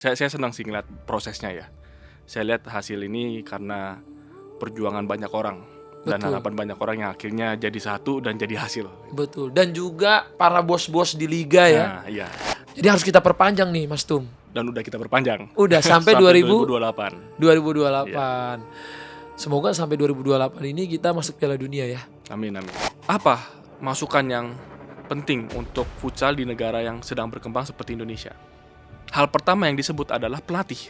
Saya senang sih ngeliat prosesnya ya. Saya lihat hasil ini karena perjuangan banyak orang dan Betul, harapan banyak orang yang akhirnya jadi satu dan jadi hasil. betul. Dan juga para bos-bos di liga ya. Nah, iya. Jadi harus kita perpanjang nih, Mas Tum. Dan udah kita perpanjang. Udah sampai Sampai 2000 2028. Iya. 2028. Semoga sampai 2028 ini kita masuk Piala Dunia ya. Amin. Apa masukan yang penting untuk futsal di negara yang sedang berkembang seperti Indonesia? Hal pertama yang disebut adalah pelatih.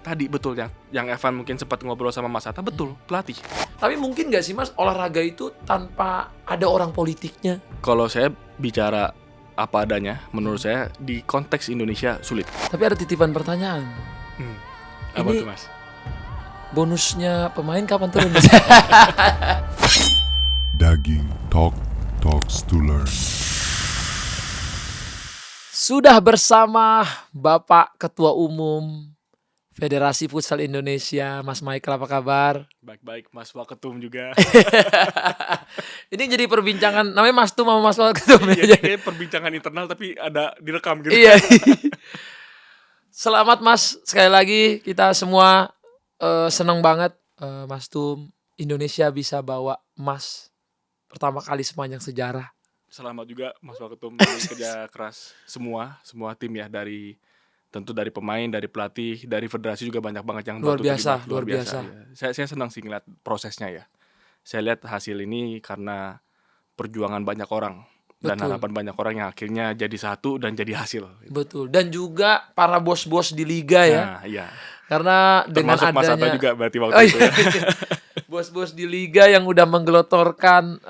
Tadi betul yang Evan mungkin sempat ngobrol sama Mas Atta, betul, pelatih. Tapi mungkin gak sih Mas, olahraga itu tanpa ada orang politiknya? Kalau saya bicara apa adanya, menurut saya di konteks Indonesia sulit. Tapi ada titipan pertanyaan. Apa Ini tuh, Mas? bonusnya pemain kapan turun Mas? Daging talks to learn. Sudah bersama Bapak Ketua Umum Federasi Futsal Indonesia, Mas Michael, apa kabar? Baik-baik, Mas Waketum juga. Ini jadi perbincangan, namanya Mas Tum sama Mas Ketum Iya, ya. kayak perbincangan internal tapi ada direkam gitu. Iya. Selamat Mas, sekali lagi kita semua senang banget Mas Tum, Indonesia bisa bawa emas pertama kali sepanjang sejarah. Selamat juga Mas Waketum, dari kerja keras semua tim ya, tentu dari pemain, dari pelatih, dari federasi juga banyak banget yang Luar bantu biasa, terlibat. luar biasa. Ya. Saya senang sih ngeliat prosesnya ya. Saya lihat hasil ini karena perjuangan banyak orang dan Betul. harapan banyak orang yang akhirnya jadi satu dan jadi hasil. Betul. Dan juga para bos-bos di liga ya. Nah, iya. Karena dengan Termasuk Mas Atta adanya juga berarti waktu Oh, itu ya. bos-bos di liga yang udah menggelotorkan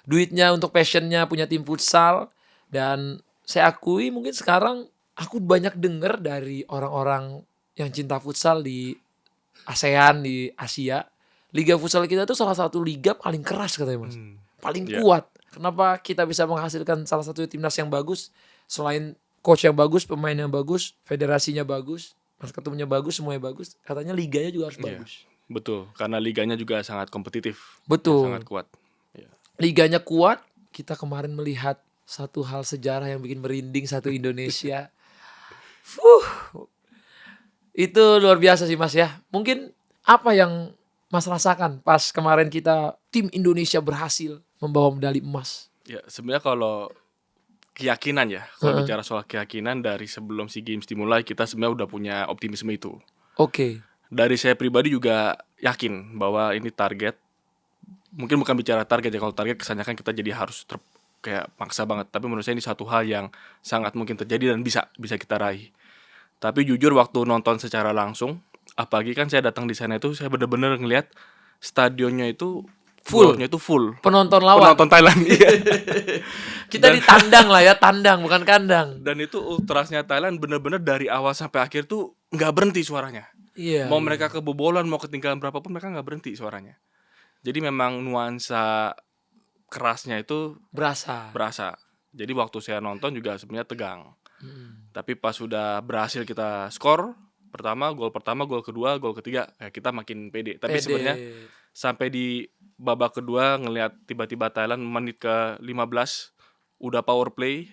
duitnya untuk passionnya punya tim futsal. Dan saya akui mungkin sekarang aku banyak dengar dari orang-orang yang cinta futsal di ASEAN, di Asia, liga futsal kita tuh salah satu liga paling keras katanya Mas, paling Iya. kuat. Kenapa kita bisa menghasilkan salah satu timnas yang bagus? Selain coach yang bagus, pemain yang bagus, federasinya bagus, Mas Ketumnya bagus, semuanya bagus. Katanya liganya juga harus Iya. bagus. Betul, karena liganya juga sangat kompetitif. Betul. Sangat kuat. Iya. Liganya kuat. Kita kemarin melihat satu hal sejarah yang bikin merinding satu Indonesia. Itu luar biasa sih Mas ya. Mungkin apa yang Mas rasakan pas kemarin kita tim Indonesia berhasil membawa medali emas? Ya, sebenarnya kalau keyakinan ya, kalau bicara soal keyakinan dari sebelum SEA Games dimulai kita sebenarnya udah punya optimisme itu. Oke. Dari saya pribadi juga yakin bahwa ini target. Mungkin bukan bicara target ya, kalau target kesannya kan kita jadi harus kayak maksa banget. Tapi menurut saya ini satu hal yang sangat mungkin terjadi dan bisa kita raih. Tapi jujur waktu nonton secara langsung, apalagi kan saya datang di sana itu saya bener-bener ngelihat stadionnya itu Full. floornya itu full. Penonton lawan. Penonton Thailand. Iya. Kita di tandang lah ya, tandang bukan kandang. Dan itu ultrasnya Thailand bener-bener dari awal sampai akhir tuh nggak berhenti suaranya. Iya. Mau mereka kebobolan, mau ketinggalan berapapun mereka nggak berhenti suaranya. Jadi memang nuansa kerasnya itu Berasa. Jadi waktu saya nonton juga sebenarnya tegang. Tapi pas sudah berhasil kita skor gol pertama, gol kedua, gol ketiga, ya kita makin pede. Tapi Pede. sebenarnya sampai di babak kedua ngelihat tiba-tiba Thailand menit ke 15 udah power play,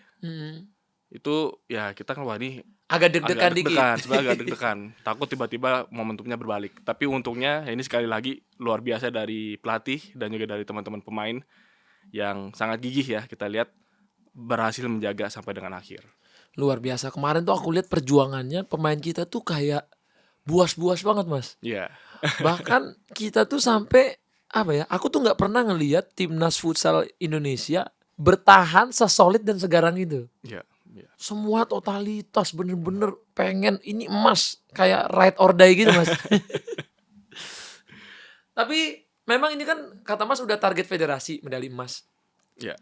itu ya kita kan wah ini Agak deg-degan dikit. sebenarnya agak deg-degan. Takut tiba-tiba momentumnya berbalik. Tapi untungnya ya ini sekali lagi luar biasa dari pelatih dan juga dari teman-teman pemain yang sangat gigih ya, kita lihat berhasil menjaga sampai dengan akhir. Luar biasa. Kemarin tuh aku lihat perjuangannya pemain kita tuh kayak buas-buas banget Mas. Iya. Bahkan kita tuh sampai apa ya? Aku tuh nggak pernah ngelihat timnas futsal Indonesia bertahan sesolid dan segarang itu. Iya. Semua totalitas bener-bener pengen ini emas kayak ride or die gitu Mas. Tapi memang ini kan kata Mas udah target federasi medali emas. Ya,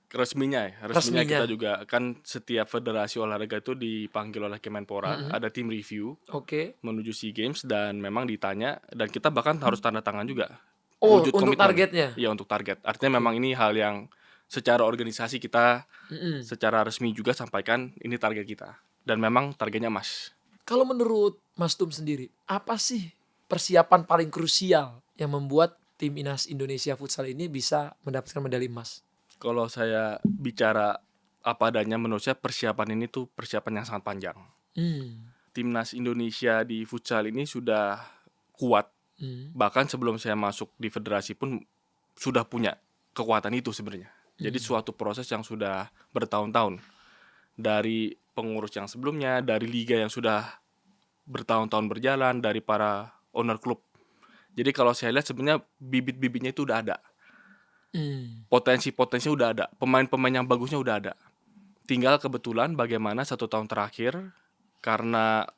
resminya kita juga kan setiap federasi olahraga itu dipanggil oleh Kemenpora, ada tim review Oke. menuju SEA Games dan memang ditanya dan kita bahkan harus tanda tangan juga. Oh, Wujud untuk komitmen. targetnya. Iya, untuk target. Artinya memang ini hal yang secara organisasi kita secara resmi juga sampaikan ini target kita dan memang targetnya emas. Kalau menurut Mas Tum sendiri, apa sih persiapan paling krusial yang membuat tim Indonesia futsal ini bisa mendapatkan medali emas? Kalau saya bicara apa adanya, menurut saya persiapan ini tuh persiapan yang sangat panjang. timnas Indonesia di futsal ini sudah kuat. Bahkan sebelum saya masuk di federasi pun sudah punya kekuatan itu sebenarnya. Jadi suatu proses yang sudah bertahun-tahun. Dari pengurus yang sebelumnya, dari liga yang sudah bertahun-tahun berjalan, dari para owner klub. Jadi kalau saya lihat sebenarnya bibit-bibitnya itu udah ada. Potensi-potensinya udah ada. Pemain-pemain yang bagusnya udah ada. Tinggal kebetulan bagaimana 1 tahun terakhir, karena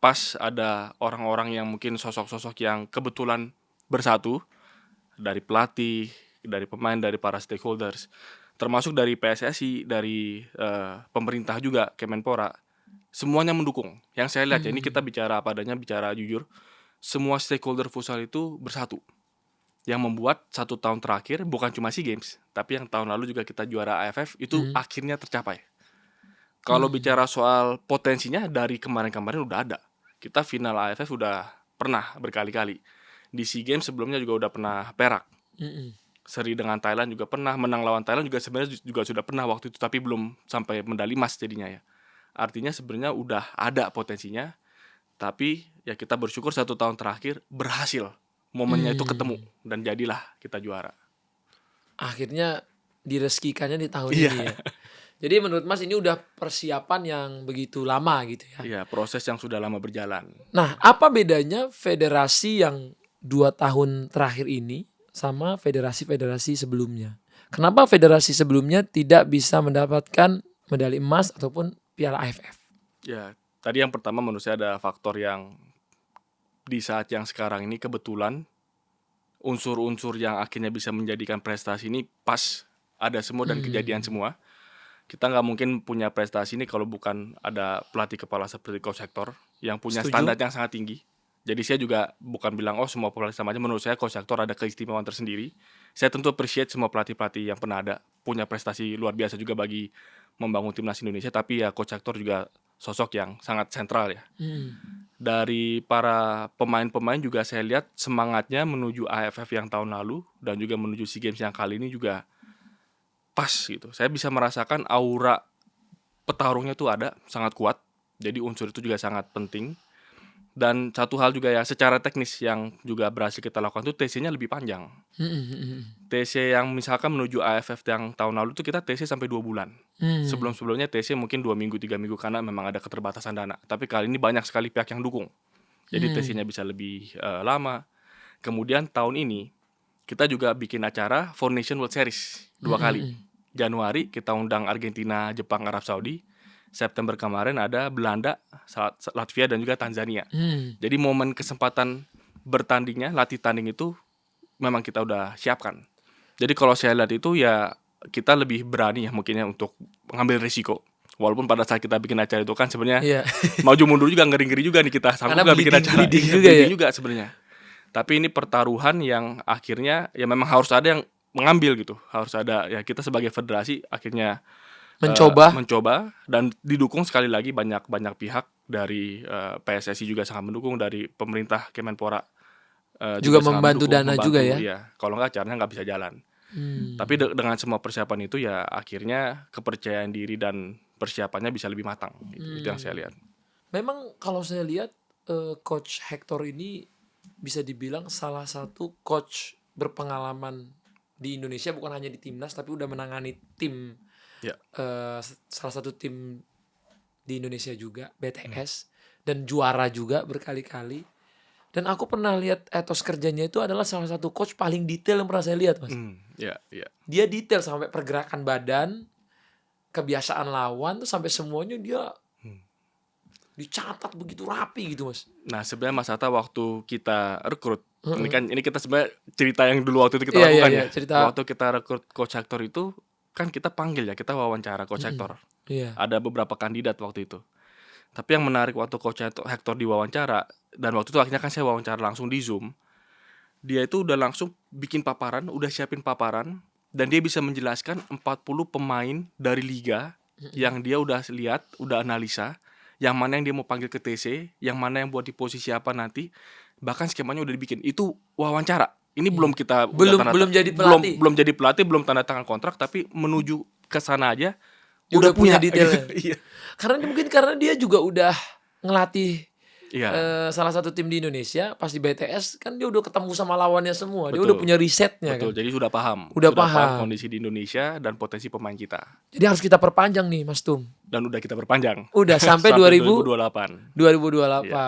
pas ada orang-orang yang mungkin sosok-sosok yang kebetulan bersatu, dari pelatih, dari pemain, dari para stakeholders, termasuk dari PSSI, dari pemerintah juga, Kemenpora, semuanya mendukung. Yang saya lihat ya, ini kita bicara apa adanya, bicara jujur, semua stakeholder futsal itu bersatu. Yang membuat 1 tahun terakhir bukan cuma SEA Games, tapi yang tahun lalu juga kita juara AFF itu akhirnya tercapai. Kalau bicara soal potensinya, dari kemarin-kemarin udah ada. Kita final AFF udah pernah berkali-kali. Di SEA Games sebelumnya juga udah pernah perak. Seri dengan Thailand juga pernah, menang lawan Thailand juga sebenarnya juga sudah pernah waktu itu, tapi belum sampai medali emas jadinya ya. Artinya sebenarnya udah ada potensinya, tapi ya kita bersyukur 1 tahun terakhir berhasil. Momennya itu ketemu dan jadilah kita juara. Akhirnya direzekikannya di tahun ini ya. Jadi menurut Mas ini udah persiapan yang begitu lama gitu ya. Iya, proses yang sudah lama berjalan. Nah, apa bedanya federasi yang 2 tahun terakhir ini sama federasi-federasi sebelumnya? Kenapa federasi sebelumnya tidak bisa mendapatkan medali emas ataupun piala AFF? Ya, tadi yang pertama menurut saya ada faktor yang di saat yang sekarang ini kebetulan unsur-unsur yang akhirnya bisa menjadikan prestasi ini pas ada semua dan kejadian semua. Kita nggak mungkin punya prestasi ini kalau bukan ada pelatih kepala seperti Coach Hector yang punya standar yang sangat tinggi. Jadi saya juga bukan bilang semua pelatih sama aja. Menurut saya Coach Hector ada keistimewaan tersendiri. Saya tentu appreciate semua pelatih-pelatih yang pernah ada, punya prestasi luar biasa juga bagi membangun timnas Indonesia. Tapi ya Coach Hector juga sosok yang sangat sentral ya. Dari para pemain-pemain juga saya lihat semangatnya menuju AFF yang tahun lalu dan juga menuju SEA Games yang kali ini juga pas gitu. Saya bisa merasakan aura petarungnya tuh ada, sangat kuat. Jadi unsur itu juga sangat penting. Dan satu hal juga ya, secara teknis yang juga berhasil kita lakukan tuh TC-nya lebih panjang. TC yang misalkan menuju AFF yang tahun lalu tuh kita TC sampai 2 bulan. Sebelum-sebelumnya TC mungkin 2 minggu, 3 minggu karena memang ada keterbatasan dana. Tapi kali ini banyak sekali pihak yang dukung. Jadi TC-nya bisa lebih lama. Kemudian tahun ini kita juga bikin acara 4 Nation World Series 2 kali. Januari kita undang Argentina, Jepang, Arab Saudi. September kemarin ada Belanda, Latvia dan juga Tanzania. Jadi momen kesempatan bertandingnya, latih tanding itu memang kita udah siapkan. Jadi kalau saya lihat itu ya kita lebih berani ya mungkinnya untuk mengambil risiko. Walaupun pada saat kita bikin acara itu kan sebenarnya maju mundur juga, ngeri-ngeri juga nih kita sanggup nggak bikin acara. Juga sebenarnya. Tapi ini pertaruhan yang akhirnya ya memang harus ada yang mengambil gitu. Harus ada ya, kita sebagai federasi akhirnya mencoba dan didukung sekali lagi banyak pihak dari PSSI juga sangat mendukung, dari pemerintah Kemenpora juga membantu dana juga ya. Iya, kalau nggak acaranya nggak bisa jalan. Tapi dengan semua persiapan itu ya akhirnya kepercayaan diri dan persiapannya bisa lebih matang gitu. Itu yang saya lihat. Memang kalau saya lihat Coach Hector ini bisa dibilang salah satu coach berpengalaman di Indonesia, bukan hanya di timnas tapi udah menangani tim salah satu tim di Indonesia juga, BTS, dan juara juga berkali-kali. Dan aku pernah lihat etos kerjanya itu adalah salah satu coach paling detail yang pernah saya lihat, Mas. Dia detail sampai pergerakan badan, kebiasaan lawan tuh sampai semuanya dia dicatat begitu rapi gitu, Mas. Nah sebenarnya Mas Atta waktu kita rekrut, ini kita sebenarnya cerita yang dulu waktu itu kita lakukan ya. Waktu kita rekrut Coach Hector itu kan kita panggil ya, kita wawancara Coach Hector. Ada beberapa kandidat waktu itu. Tapi yang menarik waktu Coach Hector diwawancara, dan waktu itu akhirnya kan saya wawancara langsung di Zoom, dia itu udah langsung bikin paparan, udah siapin paparan, dan dia bisa menjelaskan 40 pemain dari liga yang dia udah lihat, udah analisa, yang mana yang dia mau panggil ke TC, yang mana yang buat di posisi apa nanti, bahkan skemanya udah dibikin. Itu wawancara. Ini belum kita belum jadi pelatih. Belum jadi pelatih, belum tanda tangan kontrak, tapi menuju ke sana aja udah punya detailnya. Iya. Karena dia juga udah ngelatih Iya, salah satu tim di Indonesia, pas di BTS kan dia udah ketemu sama lawannya semua. Dia udah betul. punya risetnya Betul, kan. jadi sudah paham. Udah Sudah paham paham. kondisi di Indonesia dan potensi pemain kita. Jadi harus kita perpanjang nih Mas Tum. Dan udah kita perpanjang Udah sampai sampai 2028. 2028. Iya.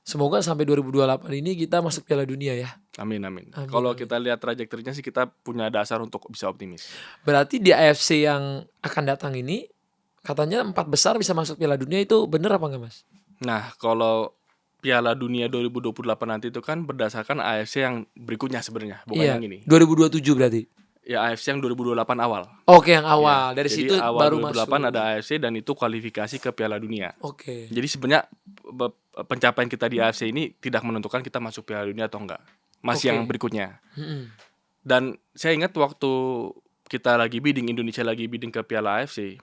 Semoga sampai 2028 ini kita masuk Piala Dunia ya. Amin, amin. Amin, Kalau amin. kita lihat trajektorinya sih kita punya dasar untuk bisa optimis. Berarti di AFC yang akan datang ini katanya 4 besar bisa masuk Piala Dunia, itu bener apa enggak Mas? Nah, kalau Piala Dunia 2028 nanti itu kan berdasarkan AFC yang berikutnya sebenarnya, bukan Iya. yang ini. 2027 berarti. Ya AFC yang 2028 awal. Oke, yang Ya, awal. Dari jadi situ awal baru 2028 masuk. ada AFC dan itu kualifikasi ke Piala Dunia. Oke. Jadi sebenarnya pencapaian kita di AFC ini tidak menentukan kita masuk Piala Dunia atau enggak. Masih Oke. yang berikutnya. Mm-mm. Dan saya ingat waktu kita lagi bidding, Indonesia lagi bidding ke Piala AFC,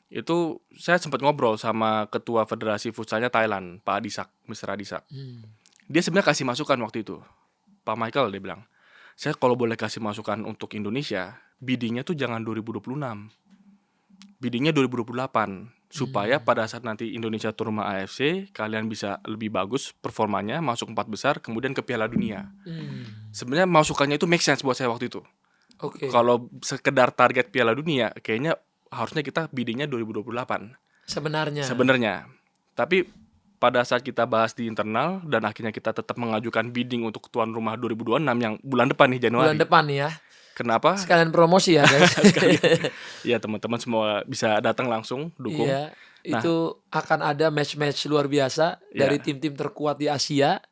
itu saya sempat ngobrol sama ketua Federasi Futsalnya Thailand, Pak Adisak, Mr. Adisak. Hmm. Dia sebenarnya kasih masukan waktu itu. Pak Michael dia bilang, saya kalau boleh kasih masukan untuk Indonesia, biddingnya tuh jangan 2026. Biddingnya 2028. Supaya pada saat nanti Indonesia turun sama AFC, kalian bisa lebih bagus performanya, masuk 4 besar, kemudian ke Piala Dunia. Hmm. Sebenarnya masukannya itu make sense buat saya waktu itu. Oke. Kalau sekedar target Piala Dunia, kayaknya harusnya kita biddingnya 2028 Sebenarnya. sebenarnya. Tapi pada saat kita bahas di internal dan akhirnya kita tetap mengajukan bidding untuk tuan rumah 2026 yang bulan depan nih, Januari. Bulan depan nih ya. Kenapa? Sekalian promosi ya guys. Ya teman-teman semua bisa datang langsung dukung. Iya. Nah. Itu akan ada match-match luar biasa dari Iya. tim-tim terkuat di Asia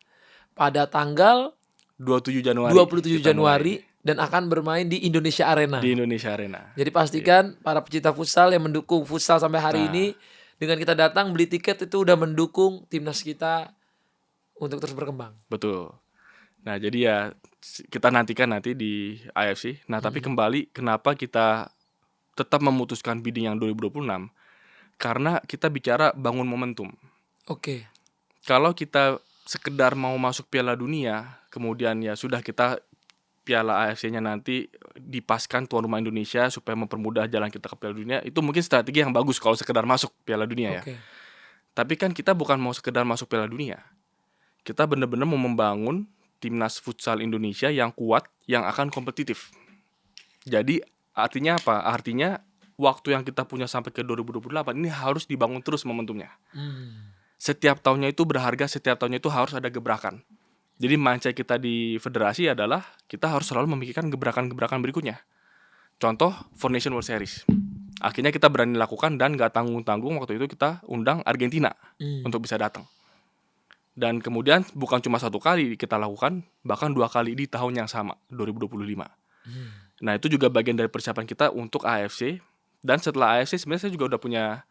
pada tanggal 27 Januari. 27 kita Januari dan akan bermain di Indonesia Arena. mulai di Indonesia Arena. Jadi pastikan para pecinta futsal yang mendukung futsal sampai hari Nah. ini, dengan kita datang beli tiket itu udah mendukung timnas kita untuk terus berkembang. Betul. Nah, jadi ya kita nantikan nanti di AFC. Nah, tapi kembali kenapa kita tetap memutuskan bidding yang 2026? Karena kita bicara bangun momentum. Oke. Kalau kita sekedar mau masuk Piala Dunia, kemudian ya sudah kita Piala AFC-nya nanti dipaskan tuan rumah Indonesia supaya mempermudah jalan kita ke Piala Dunia, itu mungkin strategi yang bagus kalau sekedar masuk Piala Dunia ya. Oke. Tapi kan kita bukan mau sekedar masuk Piala Dunia. Kita benar-benar mau membangun timnas futsal Indonesia yang kuat, yang akan kompetitif. Jadi artinya apa? Artinya waktu yang kita punya sampai ke 2028 ini harus dibangun terus momentumnya. Setiap tahunnya itu berharga, setiap tahunnya itu harus ada gebrakan. Jadi mindset kita di federasi adalah kita harus selalu memikirkan gebrakan-gebrakan berikutnya. Contoh, Four Nation World Series. Akhirnya kita berani lakukan dan gak tanggung-tanggung waktu itu kita undang Argentina untuk bisa datang. Dan kemudian bukan cuma satu kali kita lakukan, bahkan 2 kali di tahun yang sama, 2025. Nah itu juga bagian dari persiapan kita untuk AFC. Dan setelah AFC sebenarnya saya juga udah punya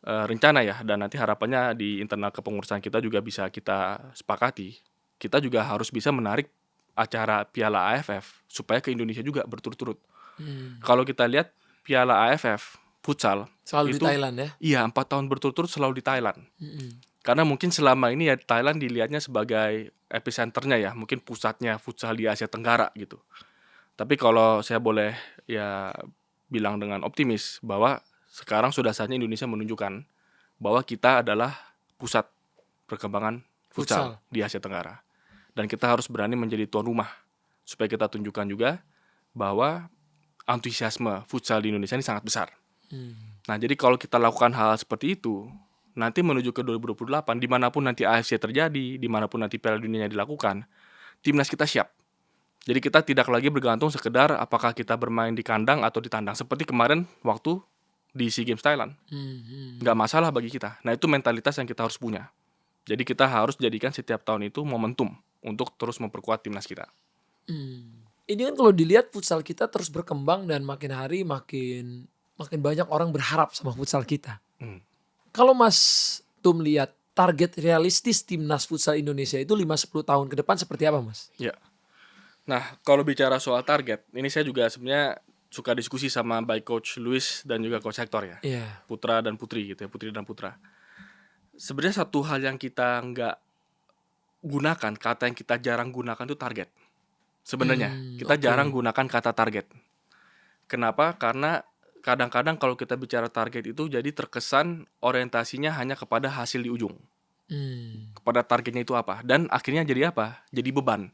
rencana ya. Dan nanti harapannya di internal kepengurusan kita juga bisa kita sepakati. Kita juga harus bisa menarik acara Piala AFF supaya ke Indonesia juga berturut-turut. Kalau kita lihat Piala AFF futsal Selalu itu, di Thailand ya. Iya, 4 tahun berturut-turut selalu di Thailand. Karena mungkin selama ini ya Thailand dilihatnya sebagai epicenternya ya, mungkin pusatnya futsal di Asia Tenggara gitu. Tapi kalau saya boleh ya bilang dengan optimis bahwa sekarang sudah saatnya Indonesia menunjukkan bahwa kita adalah pusat perkembangan futsal di Asia Tenggara. Dan kita harus berani menjadi tuan rumah supaya kita tunjukkan juga bahwa antusiasme futsal di Indonesia ini sangat besar. Nah, jadi kalau kita lakukan hal seperti itu, nanti menuju ke 2028, dimanapun nanti AFC terjadi, dimanapun nanti Piala Dunia dilakukan, timnas kita siap. Jadi kita tidak lagi bergantung sekedar apakah kita bermain di kandang atau di tandang. Seperti kemarin waktu di SEA Games Thailand. Nggak masalah bagi kita. Nah, itu mentalitas yang kita harus punya. Jadi kita harus jadikan setiap tahun itu momentum untuk terus memperkuat timnas kita. Ini kan kalau dilihat futsal kita terus berkembang dan makin hari makin banyak orang berharap sama futsal kita. Kalau Mas Tum lihat target realistis timnas futsal Indonesia itu 5-10 tahun ke depan seperti apa Mas? Ya. Nah, kalau bicara soal target, ini saya juga sebenarnya suka diskusi sama baik Coach Luis dan juga Coach Hector ya. Iya. Putra dan putri gitu ya, putri dan putra. Sebenarnya satu hal yang kita nggak gunakan, kata yang kita jarang gunakan itu target. Sebenarnya kita jarang gunakan kata target. Kenapa? Karena kadang-kadang kalau kita bicara target itu jadi terkesan orientasinya hanya kepada hasil di ujung, kepada targetnya itu apa, dan akhirnya jadi apa? Jadi beban.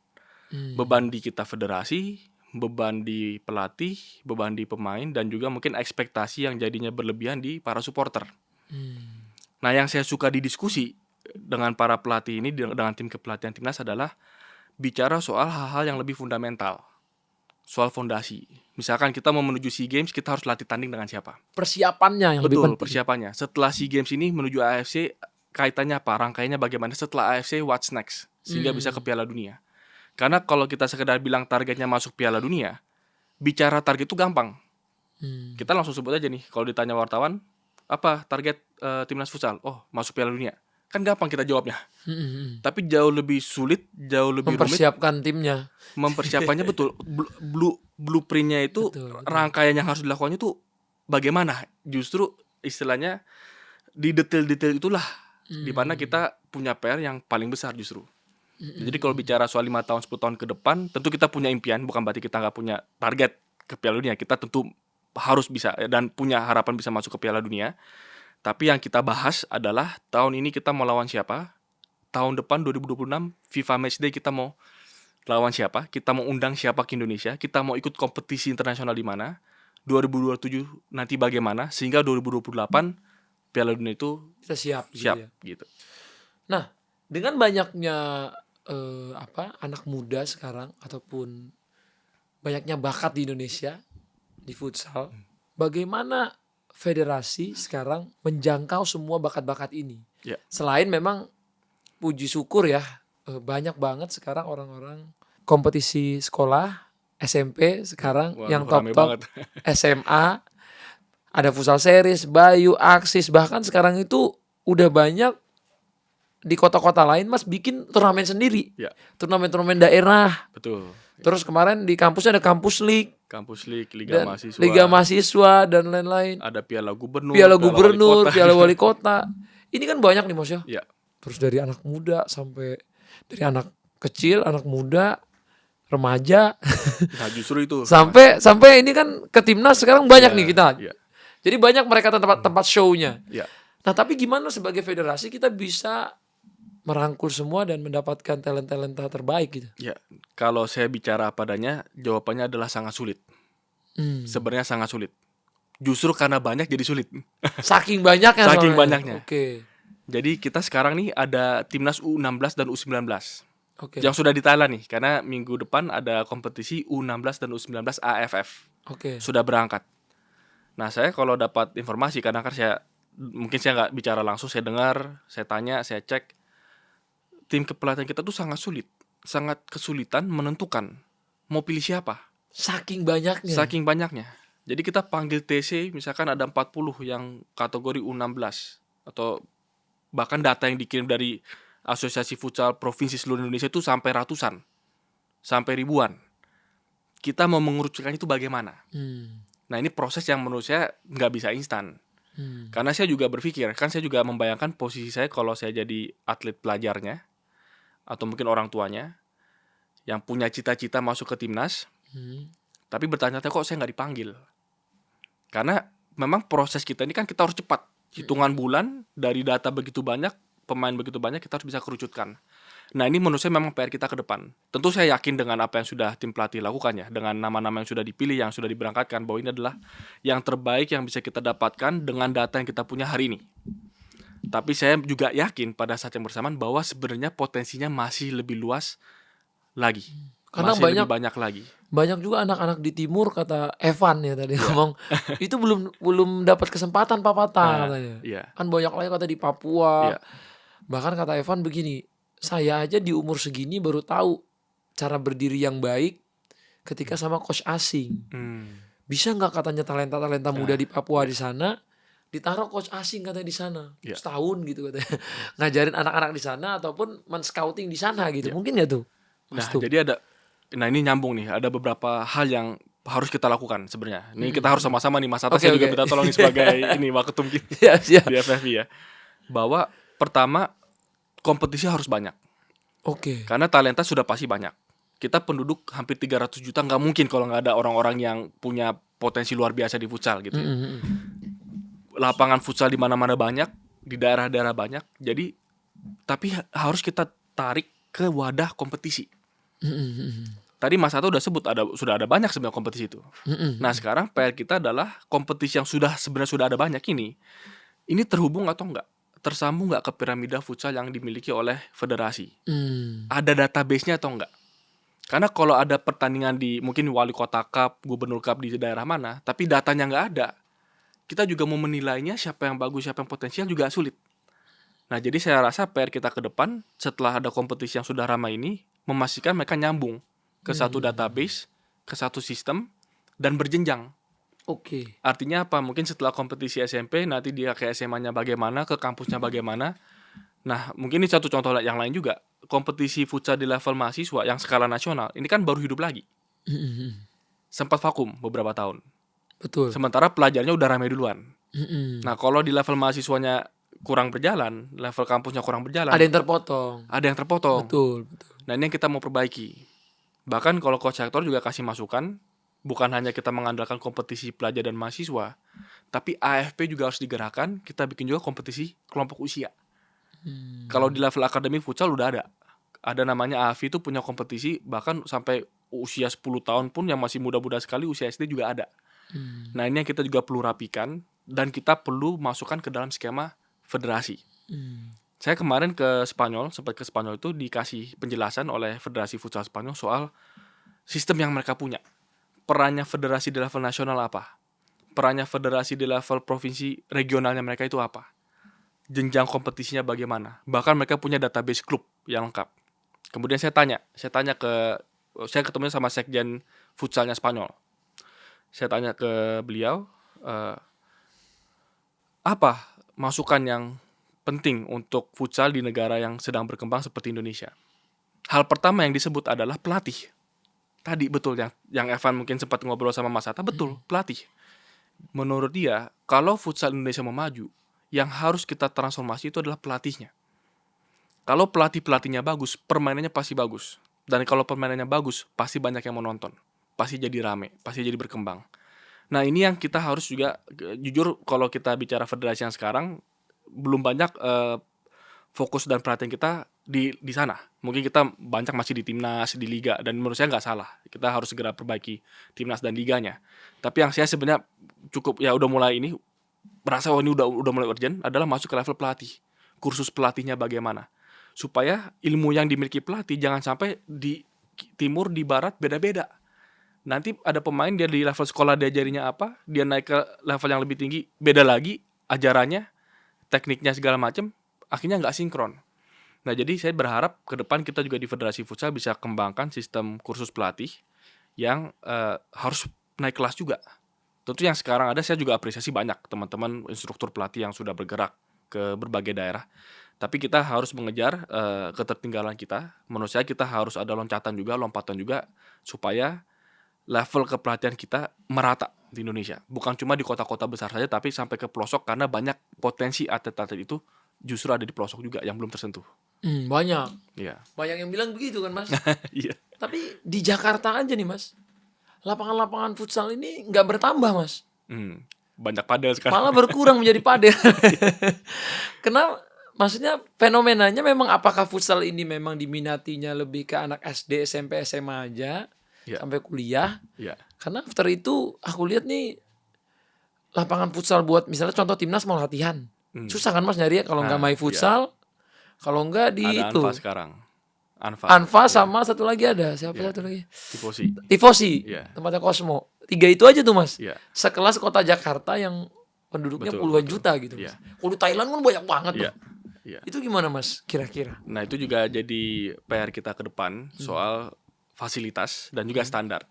Beban di kita federasi, beban di pelatih, beban di pemain, dan juga mungkin ekspektasi yang jadinya berlebihan di para supporter. Nah, yang saya suka di diskusi dengan para pelatih ini, dengan tim kepelatihan timnas adalah bicara soal hal-hal yang lebih fundamental, soal fondasi. Misalkan kita mau menuju SEA Games, kita harus latih tanding dengan siapa? Persiapannya yang lebih Betul, penting. persiapannya. Setelah SEA Games ini menuju AFC, kaitannya apa? Rangkaiannya bagaimana? Setelah AFC, what's next? Sehingga bisa ke Piala Dunia. Karena kalau kita sekedar bilang targetnya masuk Piala Dunia, bicara target itu gampang. Kita langsung sebut aja nih, kalau ditanya wartawan, apa target timnas futsal? Oh, masuk Piala Dunia. Kan gampang kita jawabnya. Tapi jauh lebih sulit, jauh lebih rumit Mempersiapkan timnya. mempersiapkannya. Betul. Blueprintnya itu, Betul. rangkaian yang harus dilakukannya itu bagaimana? Justru istilahnya di detail-detail itulah di mana kita punya PR yang paling besar justru. Jadi kalau bicara soal 5 tahun, 10 tahun ke depan, tentu kita punya impian, bukan berarti kita nggak punya target ke Piala Dunia. Kita tentu harus bisa dan punya harapan bisa masuk ke Piala Dunia. Tapi yang kita bahas adalah tahun ini kita mau lawan siapa, tahun depan 2026 FIFA Matchday kita mau lawan siapa, kita mau undang siapa ke Indonesia, kita mau ikut kompetisi internasional di mana, 2027 nanti bagaimana, sehingga 2028 Piala Dunia itu Kita siap. siap Gitu ya. gitu. Nah, dengan banyaknya anak muda sekarang ataupun banyaknya bakat di Indonesia di futsal, bagaimana federasi sekarang menjangkau semua bakat-bakat ini? Ya. Selain memang puji syukur ya, banyak banget sekarang orang-orang kompetisi sekolah SMP sekarang Waduh, yang rame top-top banget. SMA, ada futsal series, Bayu, Aksis, bahkan sekarang itu udah banyak di kota-kota lain Mas bikin turnamen sendiri. Ya, Turnamen-turnamen daerah. betul. Terus kemarin di kampusnya ada Kampus League Kampus League, Liga dan Mahasiswa, Liga Mahasiswa dan lain-lain. ada Piala Gubernur, Piala Wali Gubernur, Kota. Piala Wali Kota. Ini kan banyak nih Mas ya. Ya, Terus dari anak muda sampai dari anak kecil, anak muda, remaja nah justru itu. sampai ini kan ke timnas sekarang banyak Ya, nih kita. ya, Jadi banyak mereka tempat show-nya. ya. Nah, tapi gimana sebagai federasi kita bisa merangkul semua dan mendapatkan talent-talenta terbaik gitu? Ya, kalau saya bicara apa adanya, jawabannya adalah sangat sulit. Sebenarnya sangat sulit. Justru karena banyak jadi sulit. Saking banyaknya. Saking soalnya. banyaknya. Oke. Jadi kita sekarang nih ada timnas U16 dan U19 Oke. yang sudah di Thailand nih, karena minggu depan ada kompetisi U16 dan U19 AFF Oke. sudah berangkat. Nah, saya kalau dapat informasi, kadang kan mungkin saya nggak bicara langsung, saya dengar, saya tanya, saya cek, tim kepelatihan kita tuh sangat kesulitan menentukan mau pilih siapa. Saking banyaknya. Saking banyaknya. Jadi kita panggil TC, misalkan ada 40 yang kategori U16, atau bahkan data yang dikirim dari Asosiasi Futsal Provinsi seluruh Indonesia itu sampai ratusan, sampai ribuan. Kita mau mengerucutkan itu bagaimana? Nah, ini proses yang menurut saya nggak bisa instan. Karena saya juga berpikir, kan saya juga membayangkan posisi saya kalau saya jadi atlet pelajarnya, atau mungkin orang tuanya, yang punya cita-cita masuk ke timnas, tapi bertanya-tanya kok saya nggak dipanggil. Karena memang proses kita ini kan kita harus cepat. Hitungan bulan, dari data begitu banyak, pemain begitu banyak, kita harus bisa kerucutkan. Nah, ini menurut saya memang PR kita ke depan. Tentu saya yakin dengan apa yang sudah tim pelatih lakukan ya, dengan nama-nama yang sudah dipilih, yang sudah diberangkatkan, bahwa ini adalah yang terbaik yang bisa kita dapatkan dengan data yang kita punya hari ini. Tapi saya juga yakin pada saat yang bersamaan bahwa sebenarnya potensinya masih lebih luas lagi. Karena masih lebih banyak lagi. Banyak juga anak-anak di timur, kata Evan ya tadi ngomong, itu belum dapat kesempatan papatan katanya. Iya. Kan banyak lagi kata di Papua. Iya. Bahkan kata Evan begini, saya aja di umur segini baru tahu cara berdiri yang baik ketika sama coach asing. Bisa nggak katanya talenta-talenta muda di Papua di sana ditaruh coach asing katanya di sana, Iya. setahun gitu katanya, ngajarin anak-anak di sana ataupun men-scouting di sana gitu. Iya. Mungkin nggak tuh? Nah, Mas Tuh. jadi ini nyambung nih, ada beberapa hal yang harus kita lakukan sebenarnya. Ini kita harus sama-sama nih, Mas Atas, Oke, saya juga oke. minta tolong nih sebagai ini waketum kita Siap. di FFV ya. Bahwa pertama, kompetisi harus banyak. Oke. Karena talenta sudah pasti banyak. Kita penduduk hampir 300 juta, nggak mungkin kalau nggak ada orang-orang yang punya potensi luar biasa di futsal gitu ya. Mm-mm. Lapangan futsal di mana-mana banyak, di daerah-daerah banyak. Jadi tapi harus kita tarik ke wadah kompetisi. Mm-mm. Tadi Mas Ato sudah ada banyak sebenarnya kompetisi itu. Mm-mm. Nah, sekarang PR kita adalah kompetisi yang sebenarnya sudah ada banyak ini terhubung atau enggak? Tersambung enggak ke piramida futsal yang dimiliki oleh federasi? Mm. Ada database-nya atau enggak? Karena kalau ada pertandingan di mungkin wali kota cup, gubernur cup di daerah mana, tapi datanya nggak ada, kita juga mau menilainya siapa yang bagus, siapa yang potensial juga sulit. Nah, jadi saya rasa PR kita ke depan setelah ada kompetisi yang sudah ramai ini, memastikan mereka nyambung ke satu database, ke satu sistem, dan berjenjang. Oke. Artinya apa? Mungkin setelah kompetisi SMP, nanti dia ke SMA-nya bagaimana, ke kampusnya bagaimana. Nah, mungkin ini satu contoh yang lain juga. Kompetisi futsal di level mahasiswa yang skala nasional, ini kan baru hidup lagi. Mm-mm. Sempat vakum beberapa tahun. Betul. Sementara pelajarnya udah ramai duluan. Mm-mm. Nah, kalau di level mahasiswanya kurang berjalan, level kampusnya kurang berjalan, Ada yang terpotong. ada yang terpotong. Betul. Nah, ini yang kita mau perbaiki. Bahkan kalau coach Hector juga kasih masukan, bukan hanya kita mengandalkan kompetisi pelajar dan mahasiswa, tapi AFP juga harus digerakkan, kita bikin juga kompetisi kelompok usia. Kalau di level akademi futsal udah ada. Ada namanya AFI itu punya kompetisi, bahkan sampai usia 10 tahun pun yang masih muda-muda sekali, usia SD juga ada. Nah, ini yang kita juga perlu rapikan, dan kita perlu masukkan ke dalam skema federasi. Saya kemarin sempat ke Spanyol itu dikasih penjelasan oleh Federasi Futsal Spanyol soal sistem yang mereka punya. Perannya federasi di level nasional apa? Perannya federasi di level provinsi regionalnya mereka itu apa? Jenjang kompetisinya bagaimana? Bahkan mereka punya database klub yang lengkap. Kemudian saya ketemu sama sekjen futsalnya Spanyol. Saya tanya ke beliau, apa masukan yang penting untuk futsal di negara yang sedang berkembang seperti Indonesia? Hal pertama yang disebut adalah pelatih. Tadi betul yang Evan mungkin sempat ngobrol sama Mas Atta, betul, pelatih. Menurut dia, kalau futsal Indonesia mau maju, yang harus kita transformasi itu adalah pelatihnya. Kalau pelatihnya bagus, permainannya pasti bagus. Dan kalau permainannya bagus, pasti banyak yang menonton. Pasti jadi rame, pasti jadi berkembang. Nah, ini yang kita harus juga, jujur kalau kita bicara federasi yang sekarang, belum banyak fokus dan perhatian kita di sana. Mungkin kita banyak masih di timnas, di liga, dan menurut saya nggak salah. Kita harus segera perbaiki timnas dan liganya. Tapi yang saya sebenarnya cukup udah mulai ini merasa ini udah mulai urgent adalah masuk ke level pelatih. Kursus pelatihnya bagaimana? Supaya ilmu yang dimiliki pelatih jangan sampai di timur di barat beda-beda. Nanti ada pemain dia di level sekolah diajarinya apa, dia naik ke level yang lebih tinggi beda lagi ajarannya, tekniknya segala macam, akhirnya nggak sinkron. Nah, jadi saya berharap ke depan kita juga di Federasi Futsal bisa kembangkan sistem kursus pelatih yang harus naik kelas juga. Tentu yang sekarang ada, saya juga apresiasi banyak teman-teman instruktur pelatih yang sudah bergerak ke berbagai daerah. Tapi kita harus mengejar ketertinggalan kita. Menurut saya kita harus ada lompatan juga supaya level kepelatihan kita merata di Indonesia. Bukan cuma di kota-kota besar saja, tapi sampai ke pelosok, karena banyak potensi atlet-atlet itu justru ada di pelosok juga yang belum tersentuh. Banyak. Iya. Banyak yang bilang begitu kan, Mas. Iya. Tapi di Jakarta aja nih, Mas. Lapangan-lapangan futsal ini nggak bertambah, Mas. Banyak padel sekarang. Malah berkurang menjadi padel. Kenapa? Maksudnya fenomenanya memang apakah futsal ini memang diminatinya lebih ke anak SD, SMP, SMA aja, sampai kuliah? Iya. Karena after itu aku lihat nih lapangan futsal buat misalnya contoh timnas mau latihan. Susah kan Mas nyari ya kalau nggak main futsal, kalau nggak di ada itu. Anfa sekarang. Anfa sama satu lagi ada. Siapa satu lagi? Tifosi. Iya. Tempatnya Cosmo. 3 itu aja tuh Mas. Iya. Sekelas kota Jakarta yang penduduknya puluhan juta gitu Mas. Kalau di Thailand kan banyak banget tuh. Iya. Itu gimana Mas kira-kira? Nah, itu juga jadi PR kita ke depan soal fasilitas dan juga standar.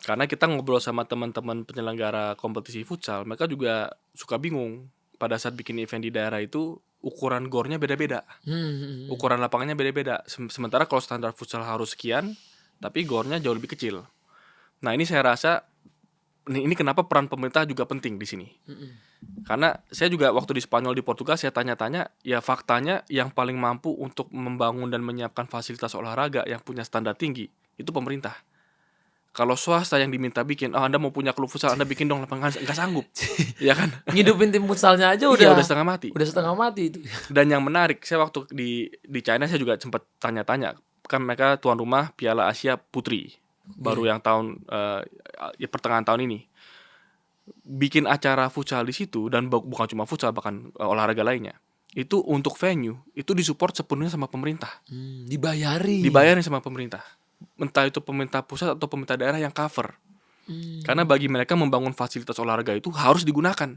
Karena kita ngobrol sama teman-teman penyelenggara kompetisi futsal, mereka juga suka bingung pada saat bikin event di daerah itu ukuran gornya beda-beda. Ukuran lapangannya beda-beda. Sementara kalau standar futsal harus sekian, tapi gornya jauh lebih kecil. Nah, ini saya rasa ini kenapa peran pemerintah juga penting di sini. Karena saya juga waktu di Spanyol, di Portugal, saya tanya-tanya, ya faktanya yang paling mampu untuk membangun dan menyiapkan fasilitas olahraga yang punya standar tinggi itu pemerintah. Kalau swasta yang diminta bikin, "Oh, Anda mau punya klub futsal, Anda bikin dong lapangan." Nggak sanggup, ya kan? Ngidupin tim futsalnya aja Iya, udah setengah mati. udah setengah mati itu. Dan yang menarik, saya waktu di China saya juga sempat tanya-tanya, kan mereka tuan rumah Piala Asia Putri, baru yang ya pertengahan tahun ini. Bikin acara futsal di situ dan bukan cuma futsal, bahkan olahraga lainnya. Itu untuk venue, itu disupport sepenuhnya sama pemerintah. Dibayarin sama pemerintah. Entah itu pemerintah pusat atau pemerintah daerah yang cover. Karena bagi mereka membangun fasilitas olahraga itu harus digunakan.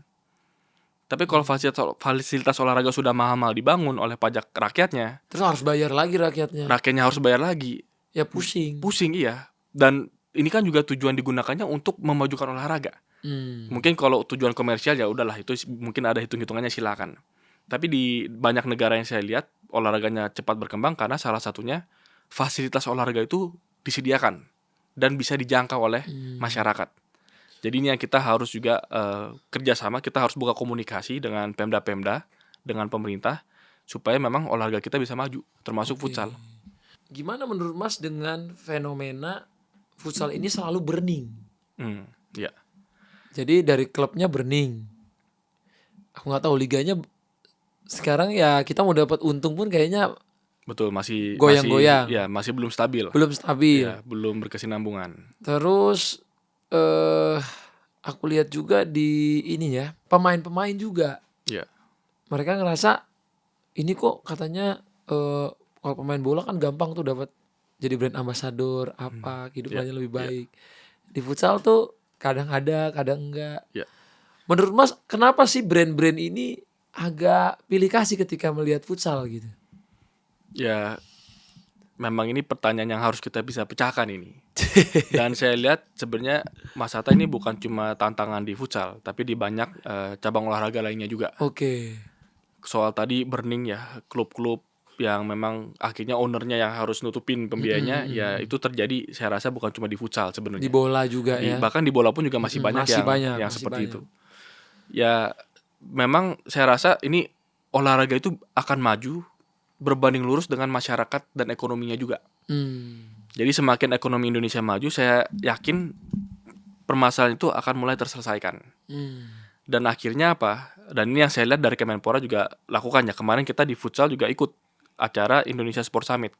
Tapi kalau fasilitas olahraga sudah mahal dibangun oleh pajak rakyatnya, Terus harus bayar lagi rakyatnya. rakyatnya harus bayar lagi. Ya pusing. Pusing, iya. Dan ini kan juga tujuan digunakannya untuk memajukan olahraga. Mungkin kalau tujuan komersial ya udahlah, itu mungkin ada hitung-hitungannya, silakan. Tapi di banyak negara yang saya lihat olahraganya cepat berkembang karena salah satunya fasilitas olahraga itu disediakan dan bisa dijangkau oleh masyarakat. Jadi ini yang kita harus juga kerjasama, kita harus buka komunikasi dengan Pemda-Pemda, dengan pemerintah, supaya memang olahraga kita bisa maju, termasuk futsal. Gimana menurut Mas dengan fenomena futsal ini selalu burning? Ya. Jadi dari klubnya burning. Aku nggak tahu liganya sekarang ya, kita mau dapat untung pun kayaknya Betul, masih Goyang-goyang. masih belum stabil. belum stabil. Ya, belum berkesinambungan. Terus aku lihat juga di ini ya, pemain-pemain juga. Ya. Mereka ngerasa ini kok katanya kalau pemain bola kan gampang tuh dapat jadi brand ambassador apa, kehidupannya lebih baik. Di futsal tuh kadang ada, kadang enggak. Ya. Menurut Mas, kenapa sih brand-brand ini agak pilih kasih ketika melihat futsal gitu? Ya, memang ini pertanyaan yang harus kita bisa pecahkan ini. Dan saya lihat sebenarnya Mas Hatta ini bukan cuma tantangan di futsal, tapi di banyak cabang olahraga lainnya juga. Oke. Soal tadi burning ya, klub-klub yang memang akhirnya ownernya yang harus nutupin pembiayanya, ya itu terjadi saya rasa bukan cuma di futsal sebenarnya. Di bola juga ya. Bahkan di bola pun juga masih banyak yang masih seperti banyak. itu. Ya, memang saya rasa ini olahraga itu akan maju berbanding lurus dengan masyarakat dan ekonominya juga. Jadi semakin ekonomi Indonesia maju, saya yakin permasalahan itu akan mulai terselesaikan. Dan akhirnya apa? Dan ini yang saya lihat dari Kemenpora juga lakukannya. Kemarin kita di futsal juga ikut acara Indonesia Sport Summit.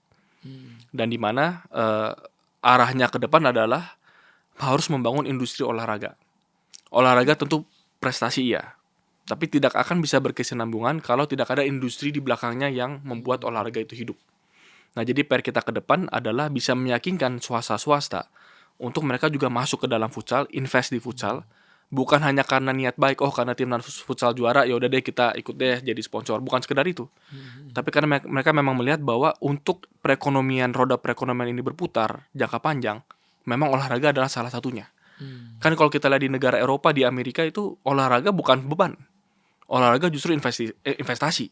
Dan di mana arahnya ke depan adalah harus membangun industri olahraga. Olahraga tentu prestasi iya, tapi tidak akan bisa berkesinambungan kalau tidak ada industri di belakangnya yang membuat olahraga itu hidup. Nah, jadi PR kita ke depan adalah bisa meyakinkan swasta untuk mereka juga masuk ke dalam futsal, invest di futsal, bukan hanya karena niat baik, oh karena timnas futsal juara, ya udah deh kita ikut deh jadi sponsor, bukan sekedar itu. Tapi karena mereka memang melihat bahwa untuk roda perekonomian ini berputar jangka panjang, memang olahraga adalah salah satunya. Kan kalau kita lihat di negara Eropa, di Amerika itu olahraga bukan beban. Olahraga justru investasi.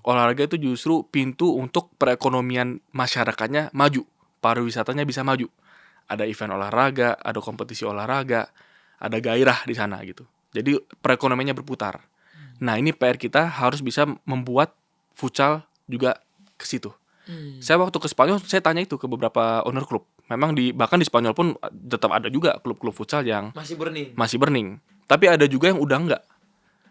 Olahraga itu justru pintu untuk perekonomian masyarakatnya maju, pariwisatanya bisa maju. Ada event olahraga, ada kompetisi olahraga, ada gairah di sana gitu. Jadi perekonomiannya berputar. Nah, ini PR kita harus bisa membuat futsal juga ke situ. Saya waktu ke Spanyol, saya tanya itu ke beberapa owner klub. Memang bahkan di Spanyol pun tetap ada juga klub-klub futsal yang masih burning. Tapi ada juga yang udah enggak.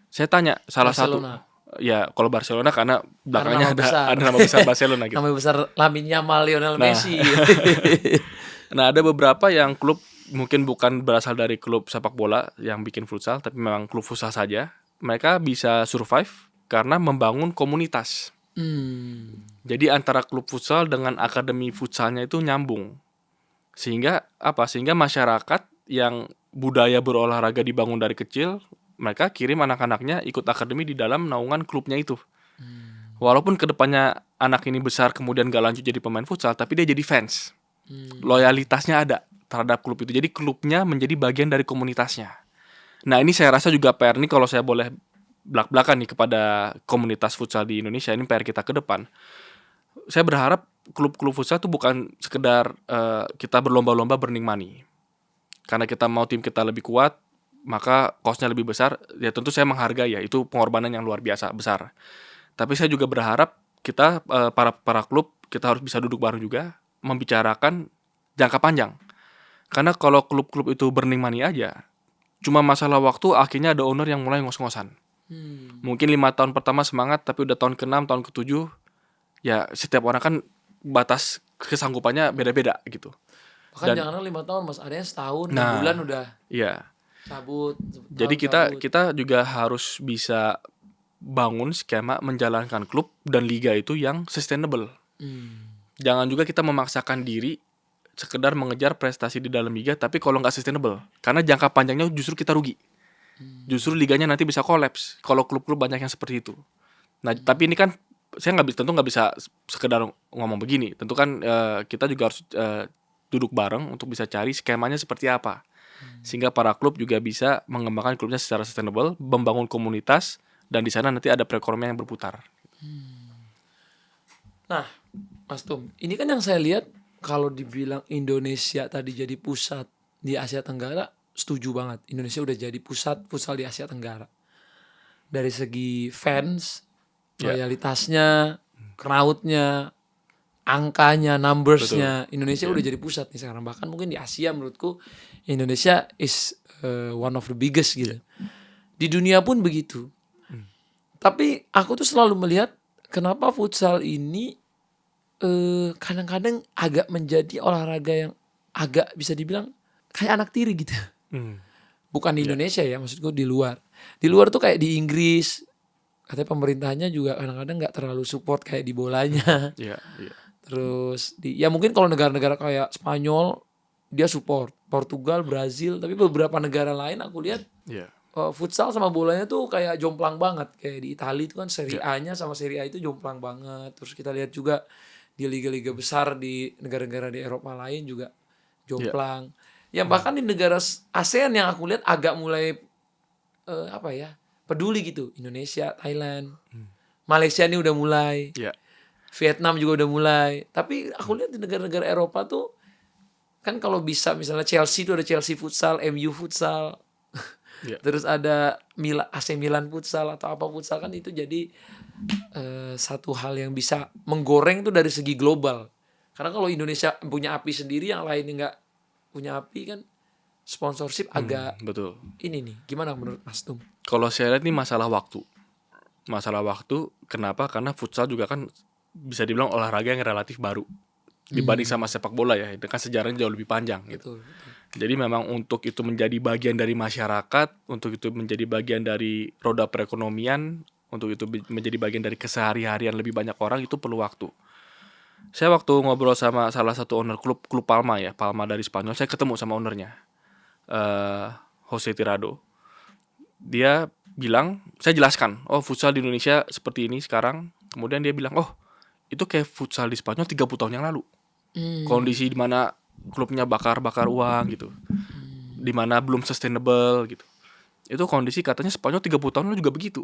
Saya tanya salah Barcelona. satu, ya kalau Barcelona karena belakangnya nama ada nama besar Barcelona gitu. Nama besar Lamine Yamal, Lionel Messi. Nah, ada beberapa yang klub mungkin bukan berasal dari klub sepak bola yang bikin futsal, tapi memang klub futsal saja. Mereka bisa survive karena membangun komunitas. Jadi antara klub futsal dengan akademi futsalnya itu nyambung. Sehingga masyarakat yang budaya berolahraga dibangun dari kecil, mereka kirim anak-anaknya ikut akademi di dalam naungan klubnya itu. Walaupun kedepannya anak ini besar kemudian gak lanjut jadi pemain futsal, tapi dia jadi fans. Loyalitasnya ada terhadap klub itu. Jadi klubnya menjadi bagian dari komunitasnya. Nah, ini saya rasa juga PR, ini kalau saya boleh belak-belakan nih kepada komunitas futsal di Indonesia, ini PR kita ke depan. Saya berharap klub-klub futsal itu bukan sekedar kita berlomba-lomba burning money. Karena kita mau tim kita lebih kuat, maka cost-nya lebih besar. Ya tentu saya menghargai ya, itu pengorbanan yang luar biasa besar. Tapi saya juga berharap kita para klub kita harus bisa duduk bareng juga membicarakan jangka panjang. Karena kalau klub-klub itu burning money aja, cuma masalah waktu akhirnya ada owner yang mulai ngos-ngosan. Mungkin 5 tahun pertama semangat, tapi udah tahun ke-6, tahun ke-7, ya setiap orang kan batas kesanggupannya beda-beda gitu. Bahkan Dan jangan 5 tahun Mas, ada yang setahun, 6 nah, bulan udah iya. cabut. Jadi tahun cabut. kita juga harus bisa bangun skema menjalankan klub dan liga itu yang sustainable. Jangan juga kita memaksakan diri sekedar mengejar prestasi di dalam liga, tapi kalau nggak sustainable, karena jangka panjangnya justru kita rugi. Justru liganya nanti bisa kolaps kalau klub-klub banyak yang seperti itu. Nah, tapi ini kan saya tentu nggak bisa sekedar ngomong begini. Tentu kan kita juga harus duduk bareng untuk bisa cari skemanya seperti apa, sehingga para klub juga bisa mengembangkan klubnya secara sustainable, membangun komunitas, dan di sana nanti ada perekonomian yang berputar. Nah, Mas Tum, ini kan yang saya lihat kalau dibilang Indonesia tadi jadi pusat di Asia Tenggara, setuju banget. Indonesia udah jadi pusat futsal di Asia Tenggara. Dari segi fans, Ya. loyalitasnya, crowdnya, angkanya, numbersnya, Indonesia udah jadi pusat nih sekarang. Bahkan mungkin di Asia menurutku Indonesia is one of the biggest gitu. Di dunia pun begitu. Tapi aku tuh selalu melihat kenapa futsal ini kadang-kadang agak menjadi olahraga yang agak bisa dibilang kayak anak tiri gitu. Bukan di Indonesia ya, maksudku di luar. Di luar tuh kayak di Inggris, katanya pemerintahnya juga kadang-kadang nggak terlalu support kayak di bolanya. Iya. Terus ya mungkin kalau negara-negara kayak Spanyol dia support, Portugal, Brazil, tapi beberapa negara lain aku lihat Iya. futsal sama bolanya tuh kayak jomplang banget. Kayak di Italia itu kan Serie A-nya sama Serie A itu jomplang banget. Terus kita lihat juga di liga-liga besar di negara-negara di Eropa lain juga jomplang. Ya bahkan di negara ASEAN yang aku lihat agak mulai peduli gitu. Indonesia, Thailand, Malaysia ini udah mulai, Iya. Vietnam juga udah mulai. Tapi aku lihat di negara-negara Eropa tuh kan kalau bisa misalnya Chelsea tuh ada Chelsea futsal, MU futsal, terus ada AC Milan futsal atau apa futsal, kan itu jadi satu hal yang bisa menggoreng tuh dari segi global. Karena kalau Indonesia punya api sendiri, yang lain nggak punya api kan, sponsorship agak Betul. ini nih. Gimana menurut Mas Tum? Kalau saya lihat nih masalah waktu. Kenapa? Karena futsal juga kan bisa dibilang olahraga yang relatif baru dibanding sama sepak bola ya. Itu kan sejarahnya jauh lebih panjang gitu. Betul. Jadi memang untuk itu menjadi bagian dari masyarakat, untuk itu menjadi bagian dari roda perekonomian, untuk itu menjadi bagian dari kesehari-harian lebih banyak orang, itu perlu waktu. Saya waktu ngobrol sama salah satu owner klub Palma ya, Palma dari Spanyol, saya ketemu sama ownernya, Jose Tirado. Dia bilang, saya jelaskan, oh futsal di Indonesia seperti ini sekarang. Kemudian dia bilang, oh itu kayak futsal di Spanyol 30 tahun yang lalu. Kondisi di mana klubnya bakar-bakar uang gitu, di mana belum sustainable gitu. Itu kondisi katanya Spanyol 30 tahun lalu juga begitu.